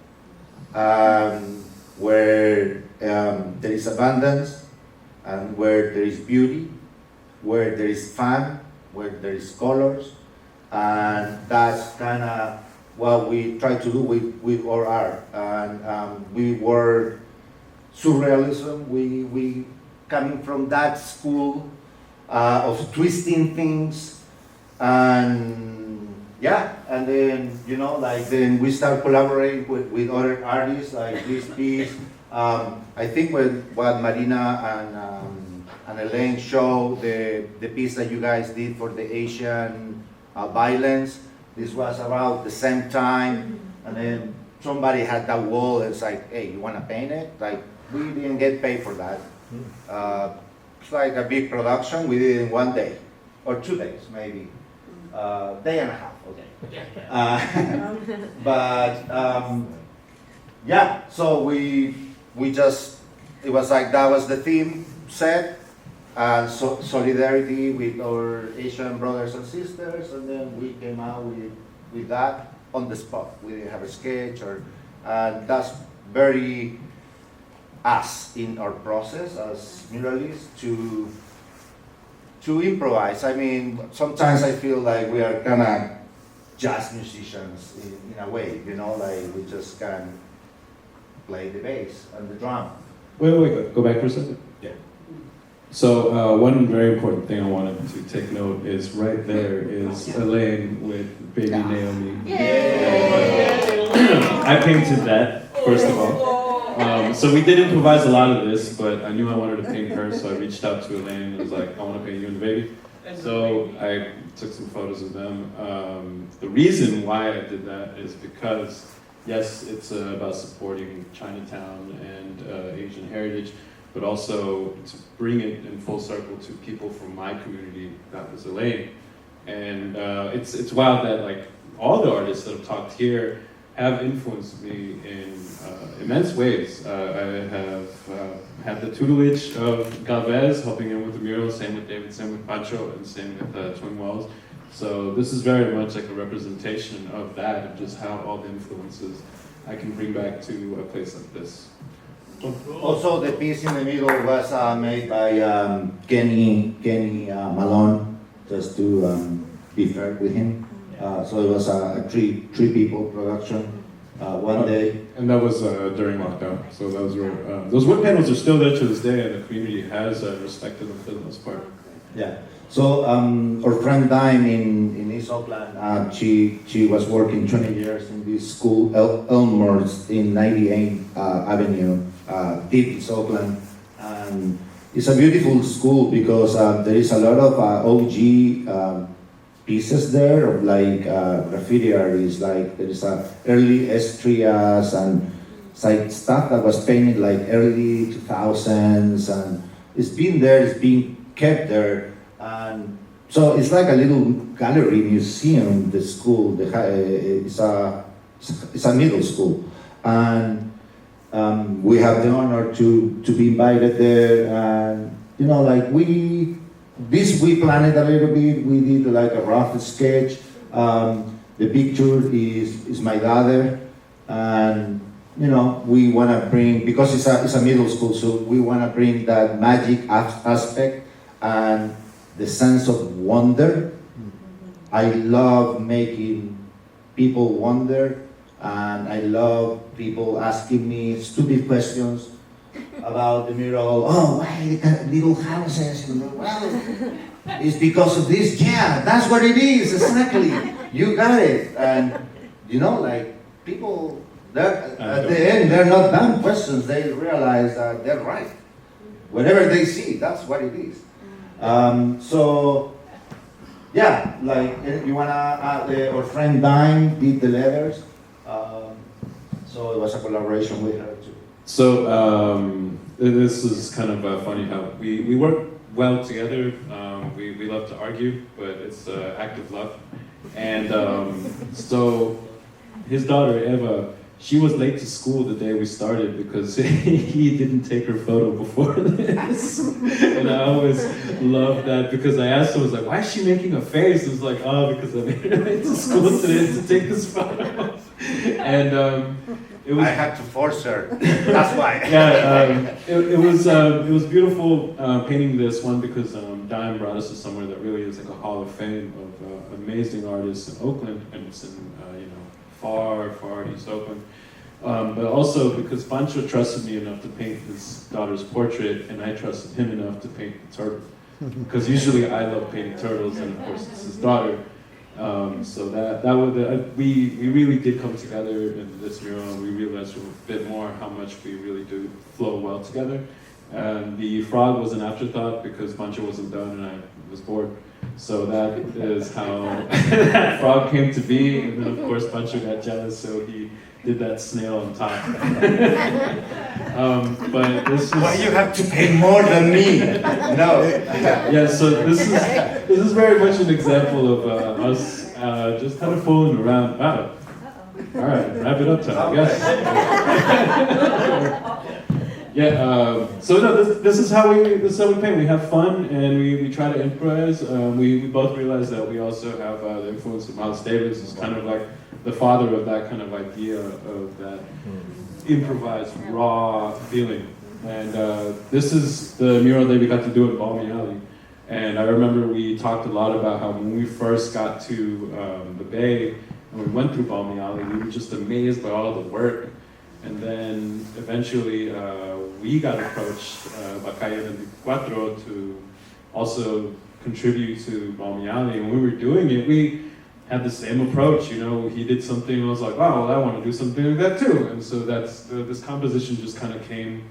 where there is abundance, and where there is beauty, where there is fun, where there is colors, and that's kind of what we try to do with our art. And we were surrealism. We coming from that school of twisting things, and yeah, and then then we start collaborating with other artists like this piece. I think what Marina and Elaine showed, the piece that you guys did for the Asian violence. This was about the same time, and then somebody had that wall. It's like, hey, you want to paint it? Like, we didn't get paid for that. It's like a big production. We did it in 1 day or 2 days, maybe, day and a half. Okay. Yeah. So we just, it was like that was the theme set. And solidarity with our Asian brothers and sisters, and then we came out with that on the spot. We didn't have a sketch, and that's very us in our process as muralists to improvise. I mean, sometimes I feel like we are kind of jazz musicians in a way, like we just can play the bass and the drum. Wait, go back for a second. Yeah. So one very important thing I wanted to take note is right there is Elaine with baby Naomi. I painted that, first of all. So we did improvise a lot of this, but I knew I wanted to paint her, so I reached out to Elaine and was like, I want to paint you and the baby. So I took some photos of them. The reason why I did that is because, yes, it's about supporting Chinatown and Asian heritage, but also to bring it in full circle to people from my community, that was Elaine. And it's wild that like all the artists that have talked here have influenced me in immense ways. I have had the tutelage of Galvez, helping him with the mural, same with David, same with Pancho, and same with Twin Wells. So this is very much like a representation of that, of just how all the influences I can bring back to a place like this. Also, the piece in the middle was made by Kenny Malone, just to be fair with him. So it was a three people production, one day. And that was during lockdown. So that was those wood panels are still there to this day, and the community has respected them for the most part. Yeah. So our friend Dime in East Oakland, she was working 20 years in this school, Elmhurst, in 98 Avenue, deep East Oakland. And it's a beautiful school because there is a lot of OG pieces there of like graffiti artists, like there is early Estrias and like stuff that was painted like early 2000s, and it's been there, it's being kept there. And so it's like a little gallery museum, the school. It's a middle school. And we have the honor to be invited there. And, you know, like we planned it a little bit. We did like a rough sketch. The picture is my daughter. And, you know, we want to bring, because it's a middle school, so we want to bring that magic aspect and the sense of wonder. I love making people wonder, and I love people asking me stupid questions about the mural. Oh, why they got little houses? Well, it's because of this. Yeah, that's what it is, exactly. You got it. And, you know, like, people, at the end, they're not dumb questions. They realize that they're right. Whatever they see, that's what it is. So, yeah, like you wanna, our friend Dime did the letters, so it was a collaboration with her too. So this is kind of funny how we work well together. We love to argue, but it's active love. And so his daughter Eva, she was late to school the day we started because he didn't take her photo before this. And I always loved that because I asked her, I was like, why is she making a face? It was like, oh, because I made her late to school today to take this photo. And it was, I had to force her, that's why. Yeah, it was beautiful painting this one because Dime brought us to somewhere that really is like a hall of fame of amazing artists in Oakland, and it's in far East Oakland. But also because Pancho trusted me enough to paint his daughter's portrait, and I trusted him enough to paint the turtle. Because usually I love painting turtles, and of course it's his daughter. So that would we really did come together in this mural, and we realized a bit more how much we really do flow well together. And the frog was an afterthought because Pancho wasn't done and I was bored. So that is how that frog came to be. And then of course Pancho got jealous, so he did that snail on top. But this is... Why you have to pay more than me? No. Yeah, so this is very much an example of us just kind of fooling around. Wow. All right, wrap it up time, I guess. Yeah. So no, this is how we paint. We have fun and we try to improvise. We both realize that we also have the influence of Miles Davis is kind of like the father of that kind of idea of that improvised raw feeling. And this is the mural that we got to do in Balmy Alley. And I remember we talked a lot about how when we first got to the Bay and we went through Balmy Alley, we were just amazed by all the work. And then eventually we got approached by Calle 24 to also contribute to Balmy Alley. And when we were doing it, we had the same approach. You know, he did something and I was like, wow, well, I want to do something like that too. And so that's this composition just kind of came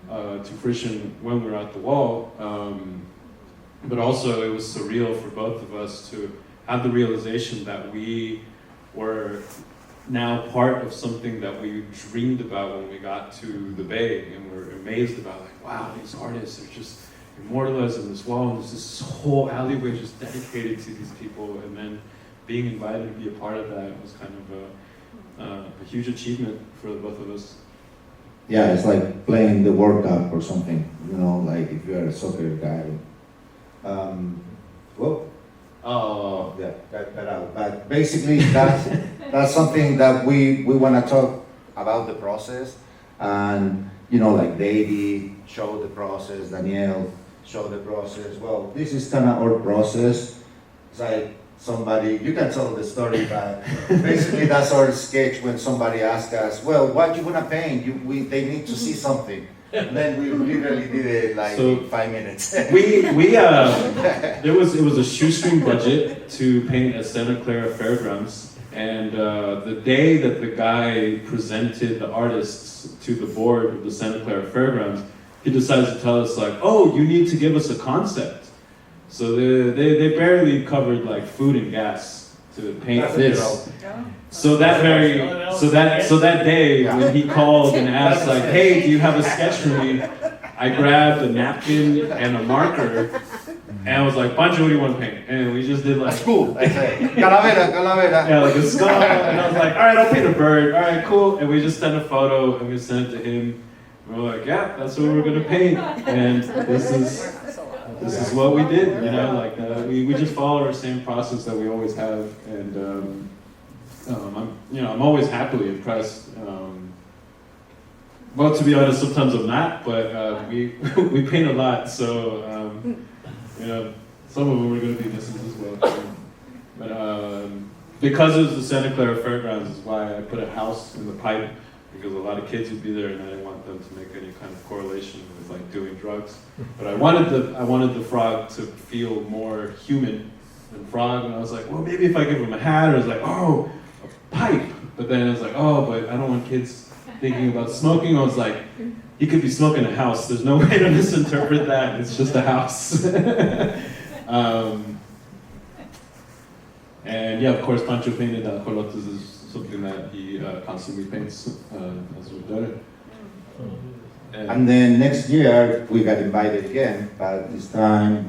to fruition when we were at the wall. But also it was surreal for both of us to have the realization that we were now part of something that we dreamed about when we got to the Bay, and we're amazed about, like, wow, these artists are just immortalized on this wall, and there's this whole alleyway just dedicated to these people, and then being invited to be a part of that was kind of a huge achievement for the both of us. Yeah, it's like playing the World Cup or something, you know, like if you're a soccer guy. Well, oh, yeah, cut out. But basically, that's something that we want to talk about the process. And, you know, like David showed the process, Danielle showed the process. Well, this is kind of our process. It's like somebody, you can tell the story, but basically that's our sketch when somebody asks us, well, what you want to paint? They need to see something. And then we literally did it like in 5 minutes. It was a shoestring budget to paint at Santa Clara Fairgrounds, and the day that the guy presented the artists to the board of the Santa Clara Fairgrounds, he decided to tell us like, oh, you need to give us a concept. So they barely covered like food and gas to paint this. So that day when he called and asked like, hey, do you have a sketch for me? I grabbed a napkin and a marker and I was like, Pancho, what do you want to paint? And we just did like, that's cool. Calavera. Yeah, like a skull. And I was like, all right, I'll paint a bird. All right, cool. And we just sent a photo and we sent it to him. And we're like, yeah, that's what we're gonna paint. And this is what we did, you know, like we just follow our same process that we always have, and I'm always happily impressed. Well, to be honest, sometimes I'm not, but we paint a lot, so you know, some of them are going to be missing as well. But because it was the Santa Clara Fairgrounds is why I put a house in the pipe, because a lot of kids would be there, and I didn't want them to make any kind of correlation with like doing drugs. But I wanted the frog to feel more human than frog, and I was like, well, maybe if I give him a hat, or I was like, oh, a pipe. But then I was like, oh, but I don't want kids thinking about smoking. I was like, he could be smoking a house. There's no way to misinterpret that. It's just a house. And yeah, of course, Pancho painted Colotes is something that he constantly paints as we've done it. And then next year we got invited again, but this time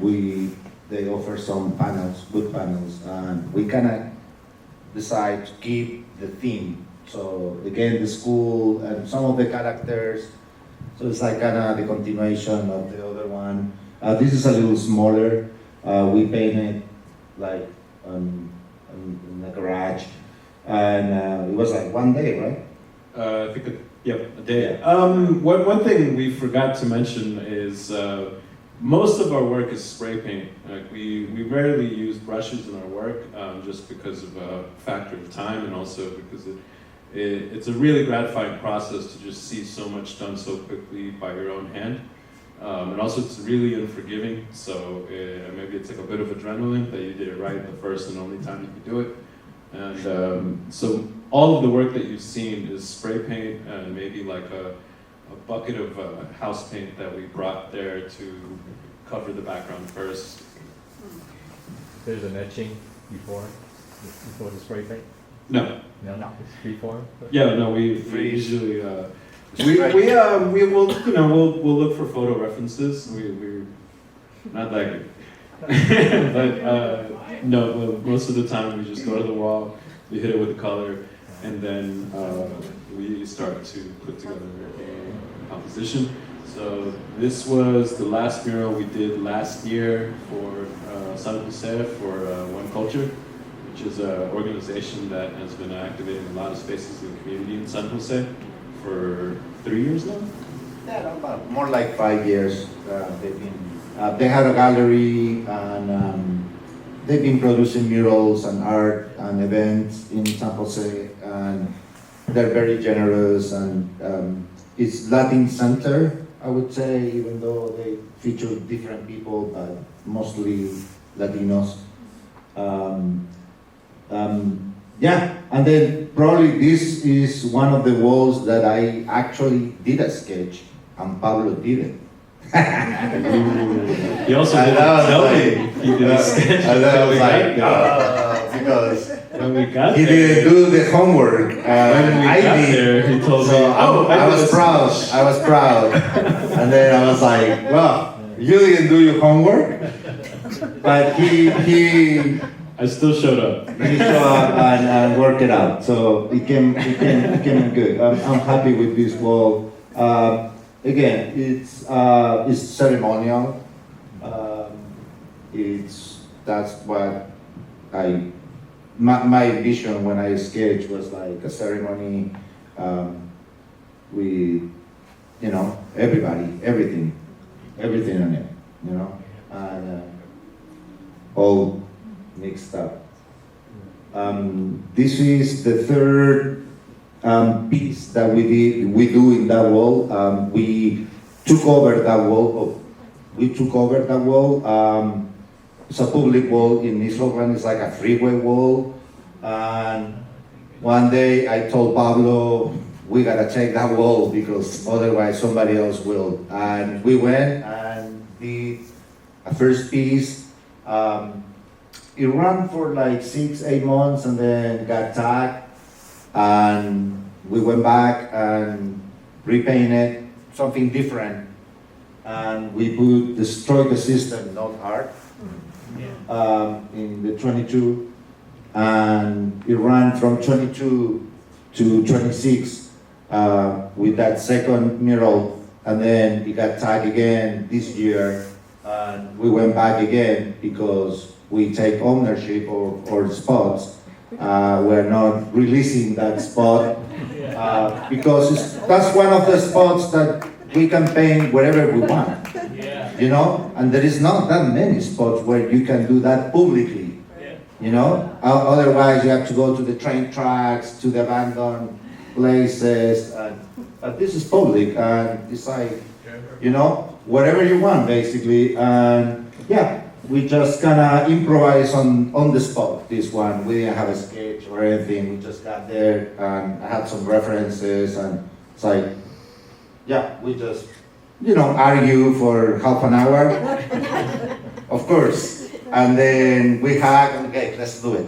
they offer some panels, good panels, and we kind of decide to keep the theme. So again, the school and some of the characters. So it's like kind of the continuation of the other one. This is a little smaller. We painted like in the garage, and it was like one day, right? I think a day. Yeah. One thing we forgot to mention is most of our work is spray paint. Like we rarely use brushes in our work, just because of a factor of time, and also because it's a really gratifying process to just see so much done so quickly by your own hand. And also it's really unforgiving, so maybe it's like a bit of adrenaline that you did it right the first and only time you could do it. And so all of the work that you've seen is spray paint and maybe like a bucket of house paint that we brought there to cover the background first. There's an etching before the spray paint? No. No, it's freeform? Yeah, no, we usually we'll look for photo references. We're not that good. But no, most of the time we just go to the wall, we hit it with a color, and then we start to put together a composition. So this was the last mural we did last year for San Jose for One Culture, which is an organization that has been activating a lot of spaces in the community in San Jose for 3 years now? Yeah, about more like 5 years. They had a gallery, and they've been producing murals and art and events in San Jose, and they're very generous, and it's Latin center, I would say, even though they feature different people, but mostly Latinos. Yeah, and then probably this is one of the walls that I actually did a sketch, and Pablo didn't. He also didn't tell me he did a sketch. And I was like, because he didn't do the homework. I did. He told me, I was proud. And then I was like, well, you didn't do your homework? But he I still showed up. You show up and work it out. So it came good. I'm happy with this wall. Again, it's ceremonial. That's what my vision when I sketched was like a ceremony with, you know, everybody, everything on it, you know, and all mixed up. This is the third piece that we do in that wall. We took over that wall. It's a public wall in East Oakland. It's like a freeway wall. And one day I told Pablo, we gotta take that wall because otherwise somebody else will. And we went and did a first piece. It ran for like 6-8 months and then got tagged. And we went back and repainted something different. And we put Destroy the System, not art, in the 22. And it ran from 22 to 26 with that second mural. And then it got tagged again this year. And we went back again because we take ownership of our spots. We're not releasing that spot because that's one of the spots that we can paint wherever we want. You know, and there is not that many spots where you can do that publicly. You know, otherwise you have to go to the train tracks, to the abandoned places. But this is public, and it's like, you know, whatever you want basically. And yeah, we just kind of improvise on the spot. This one, we didn't have a sketch or anything. We just got there, and I had some references, and it's like, yeah, we just, you know, argue for half an hour, of course, and then we hug and okay, let's do it.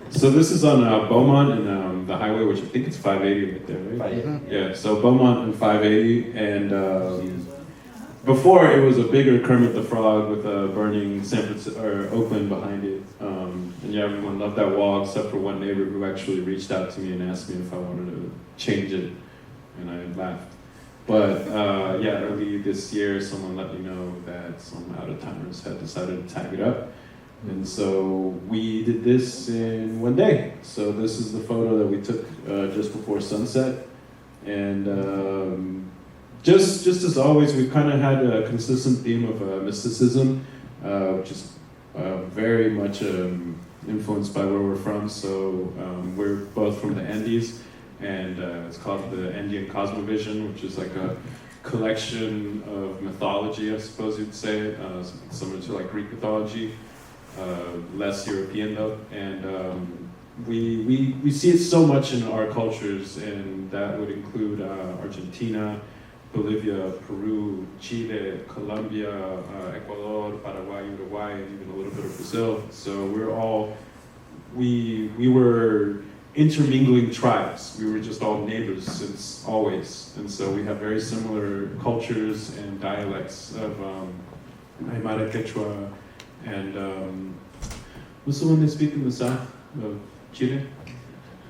So this is on Beaumont and the highway, which I think it's 580 right there, right? 580. Yeah, so Beaumont and 580, and before it was a bigger Kermit the Frog with a burning San Francisco or Oakland behind it, and yeah, everyone loved that wall except for one neighbor who actually reached out to me and asked me if I wanted to change it, and I laughed. But yeah, early this year, someone let me know that some out-of-towners had decided to tag it up. And so we did this in one day. So this is the photo that we took just before sunset. And just as always, we've kind of had a consistent theme of mysticism, which is very much influenced by where we're from. So we're both from the Andes. And it's called the Andean Cosmovision, which is like a collection of mythology, I suppose you'd say, similar to like Greek mythology, less European though. And we see it so much in our cultures, and that would include Argentina, Bolivia, Peru, Chile, Colombia, Ecuador, Paraguay, Uruguay, and even a little bit of Brazil. So we were intermingling tribes. We were just all neighbors since always. And so we have very similar cultures and dialects of Aymara Quechua and what's the one they speak in the south of Chile?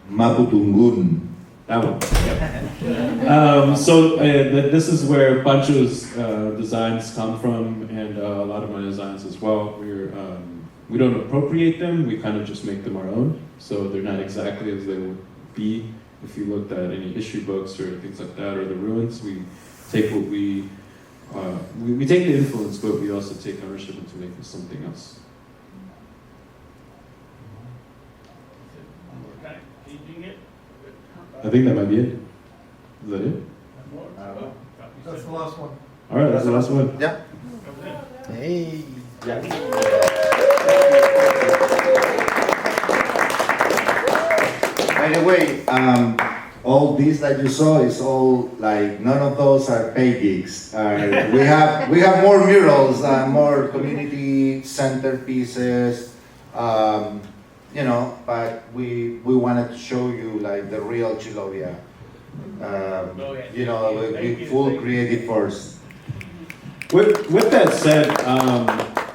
Maputungun. That one. Yep. So this is where Pancho's designs come from, and a lot of my designs as well. We don't appropriate them, we kind of just make them our own. So they're not exactly as they would be if you looked at any history books or things like that, or the ruins. We take what we take the influence, but we also take ownership into making something else. I think that might be it. Is that it? That's the last one. All right, that's the last one. Yeah. Hey. By the way, all this that you saw is all like, none of those are paid gigs. We have more murals, more community centered pieces, you know, but we wanted to show you like the real Chilovia. You know, with full creative force. With that said,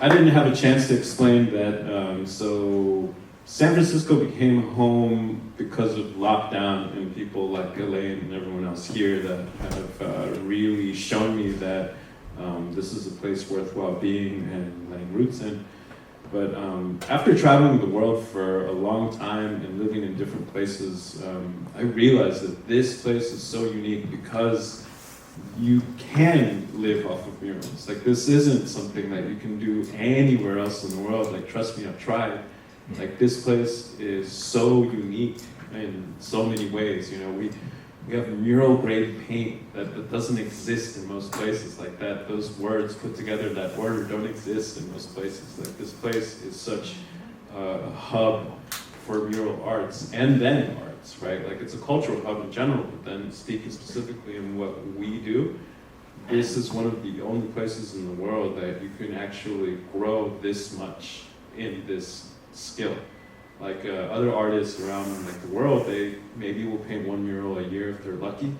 I didn't have a chance to explain that. So San Francisco became home because of lockdown and people like Elaine and everyone else here that have really shown me that this is a place worthwhile being and laying roots in. But after traveling the world for a long time and living in different places, I realized that this place is so unique because you can live off of murals. Like, this isn't something that you can do anywhere else in the world. Like, trust me, I've tried. Like, this place is so unique in so many ways. You know, we have mural grade paint that doesn't exist in most places. Like that, those words put together, that word don't exist in most places. Like, this place is such a hub for mural arts and then arts, right? Like, it's a cultural hub in general, but then speaking specifically in what we do, this is one of the only places in the world that you can actually grow this much in this skill. Like other artists around like the world, they maybe will paint one mural a year if they're lucky,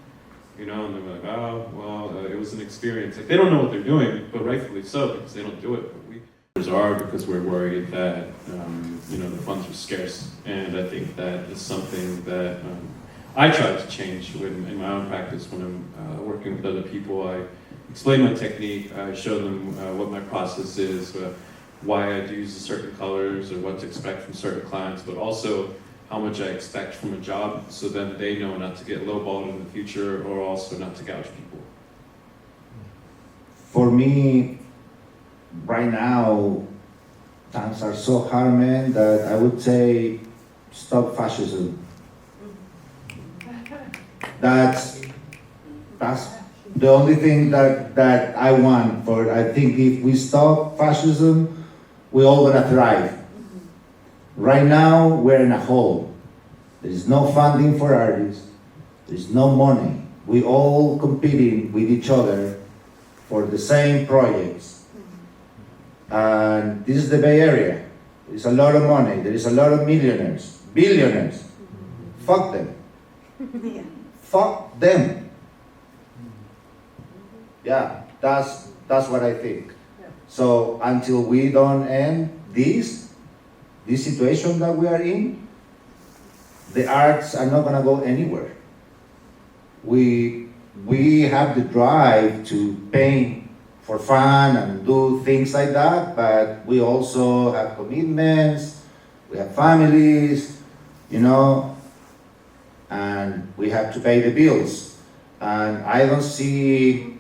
you know, and they're like, oh, well, it was an experience. Like, they don't know what they're doing, but rightfully so, because they don't do it. But we are, because we're worried that, you know, the funds are scarce. And I think that is something that I try to change in my own practice when I'm working with other people. I explain my technique, I show them what my process is, why I use certain colors or what to expect from certain clients, but also how much I expect from a job, so then they know not to get lowballed in the future or also not to gouge people. For me, right now, times are so hard, man, that I would say stop fascism. That's the only thing that I want. For I think if we stop fascism, we're all gonna thrive. Right now, we're in a hole. There is no funding for artists. There is no money. We all competing with each other for the same projects. And this is the Bay Area. There's a lot of money. There is a lot of millionaires, billionaires. Fuck them. Yeah. Fuck them. Yeah, that's what I think. So until we don't end this situation that we are in, the arts are not gonna go anywhere. We have the drive to paint for fun and do things like that, but we also have commitments, we have families, you know, and we have to pay the bills. And I don't see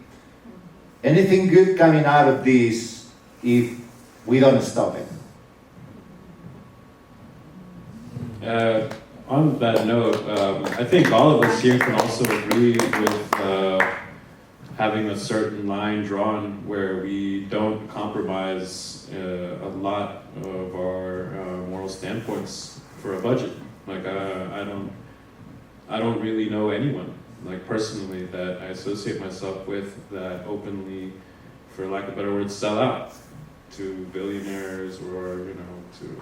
anything good coming out of this if we don't stop it. On that note, I think all of us here can also agree with having a certain line drawn where we don't compromise a lot of our moral standpoints for a budget. Like I don't really know anyone, like personally, that I associate myself with that openly, for lack of a better word, sell out to billionaires or, you know, to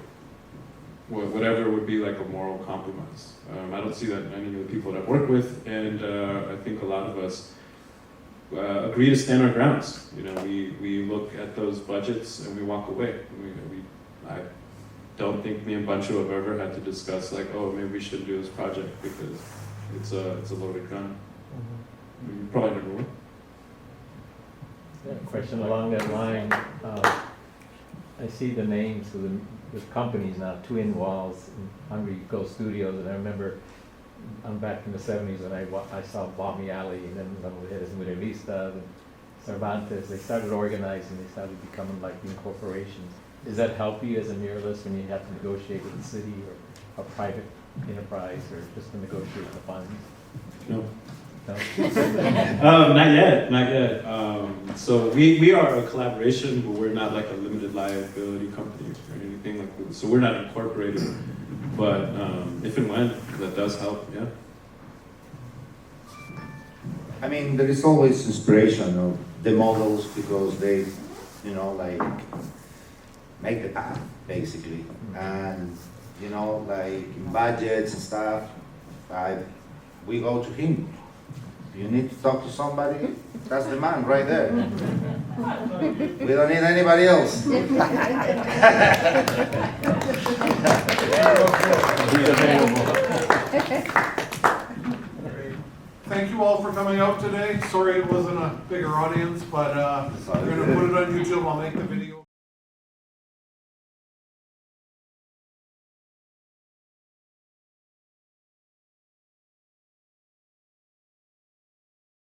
whatever would be like a moral compromise. I don't see that in any of the people that I've worked with, and I think a lot of us agree to stand our grounds. You know, we look at those budgets and we walk away. I don't think me and Bancho have ever had to discuss like, oh, maybe we shouldn't do this project because it's a loaded gun. You probably never will. Yeah, question along that line. I see the names of the companies now, Twin Walls and Hungry Ghost Studios, and I remember I'm back in the 70s when I saw Balmy Alley, and then we had Muralistas and Cervantes. They started organizing, they started becoming like new corporations. Does that help you as a muralist when you have to negotiate with the city or a private enterprise, or just to negotiate the funds? No. No? Not yet. So we are a collaboration, but we're not like a limited liability company or anything like that. So we're not incorporated, but if and when that does help, yeah. I mean, there is always inspiration of the models because they, you know, like make the path basically, and you know, like in budgets and stuff, we go to him. You need to talk to somebody, that's the man right there. We don't need anybody else. He's available. Thank you all for coming out today. Sorry it wasn't a bigger audience, but we're going to put it on YouTube. I'll make the video.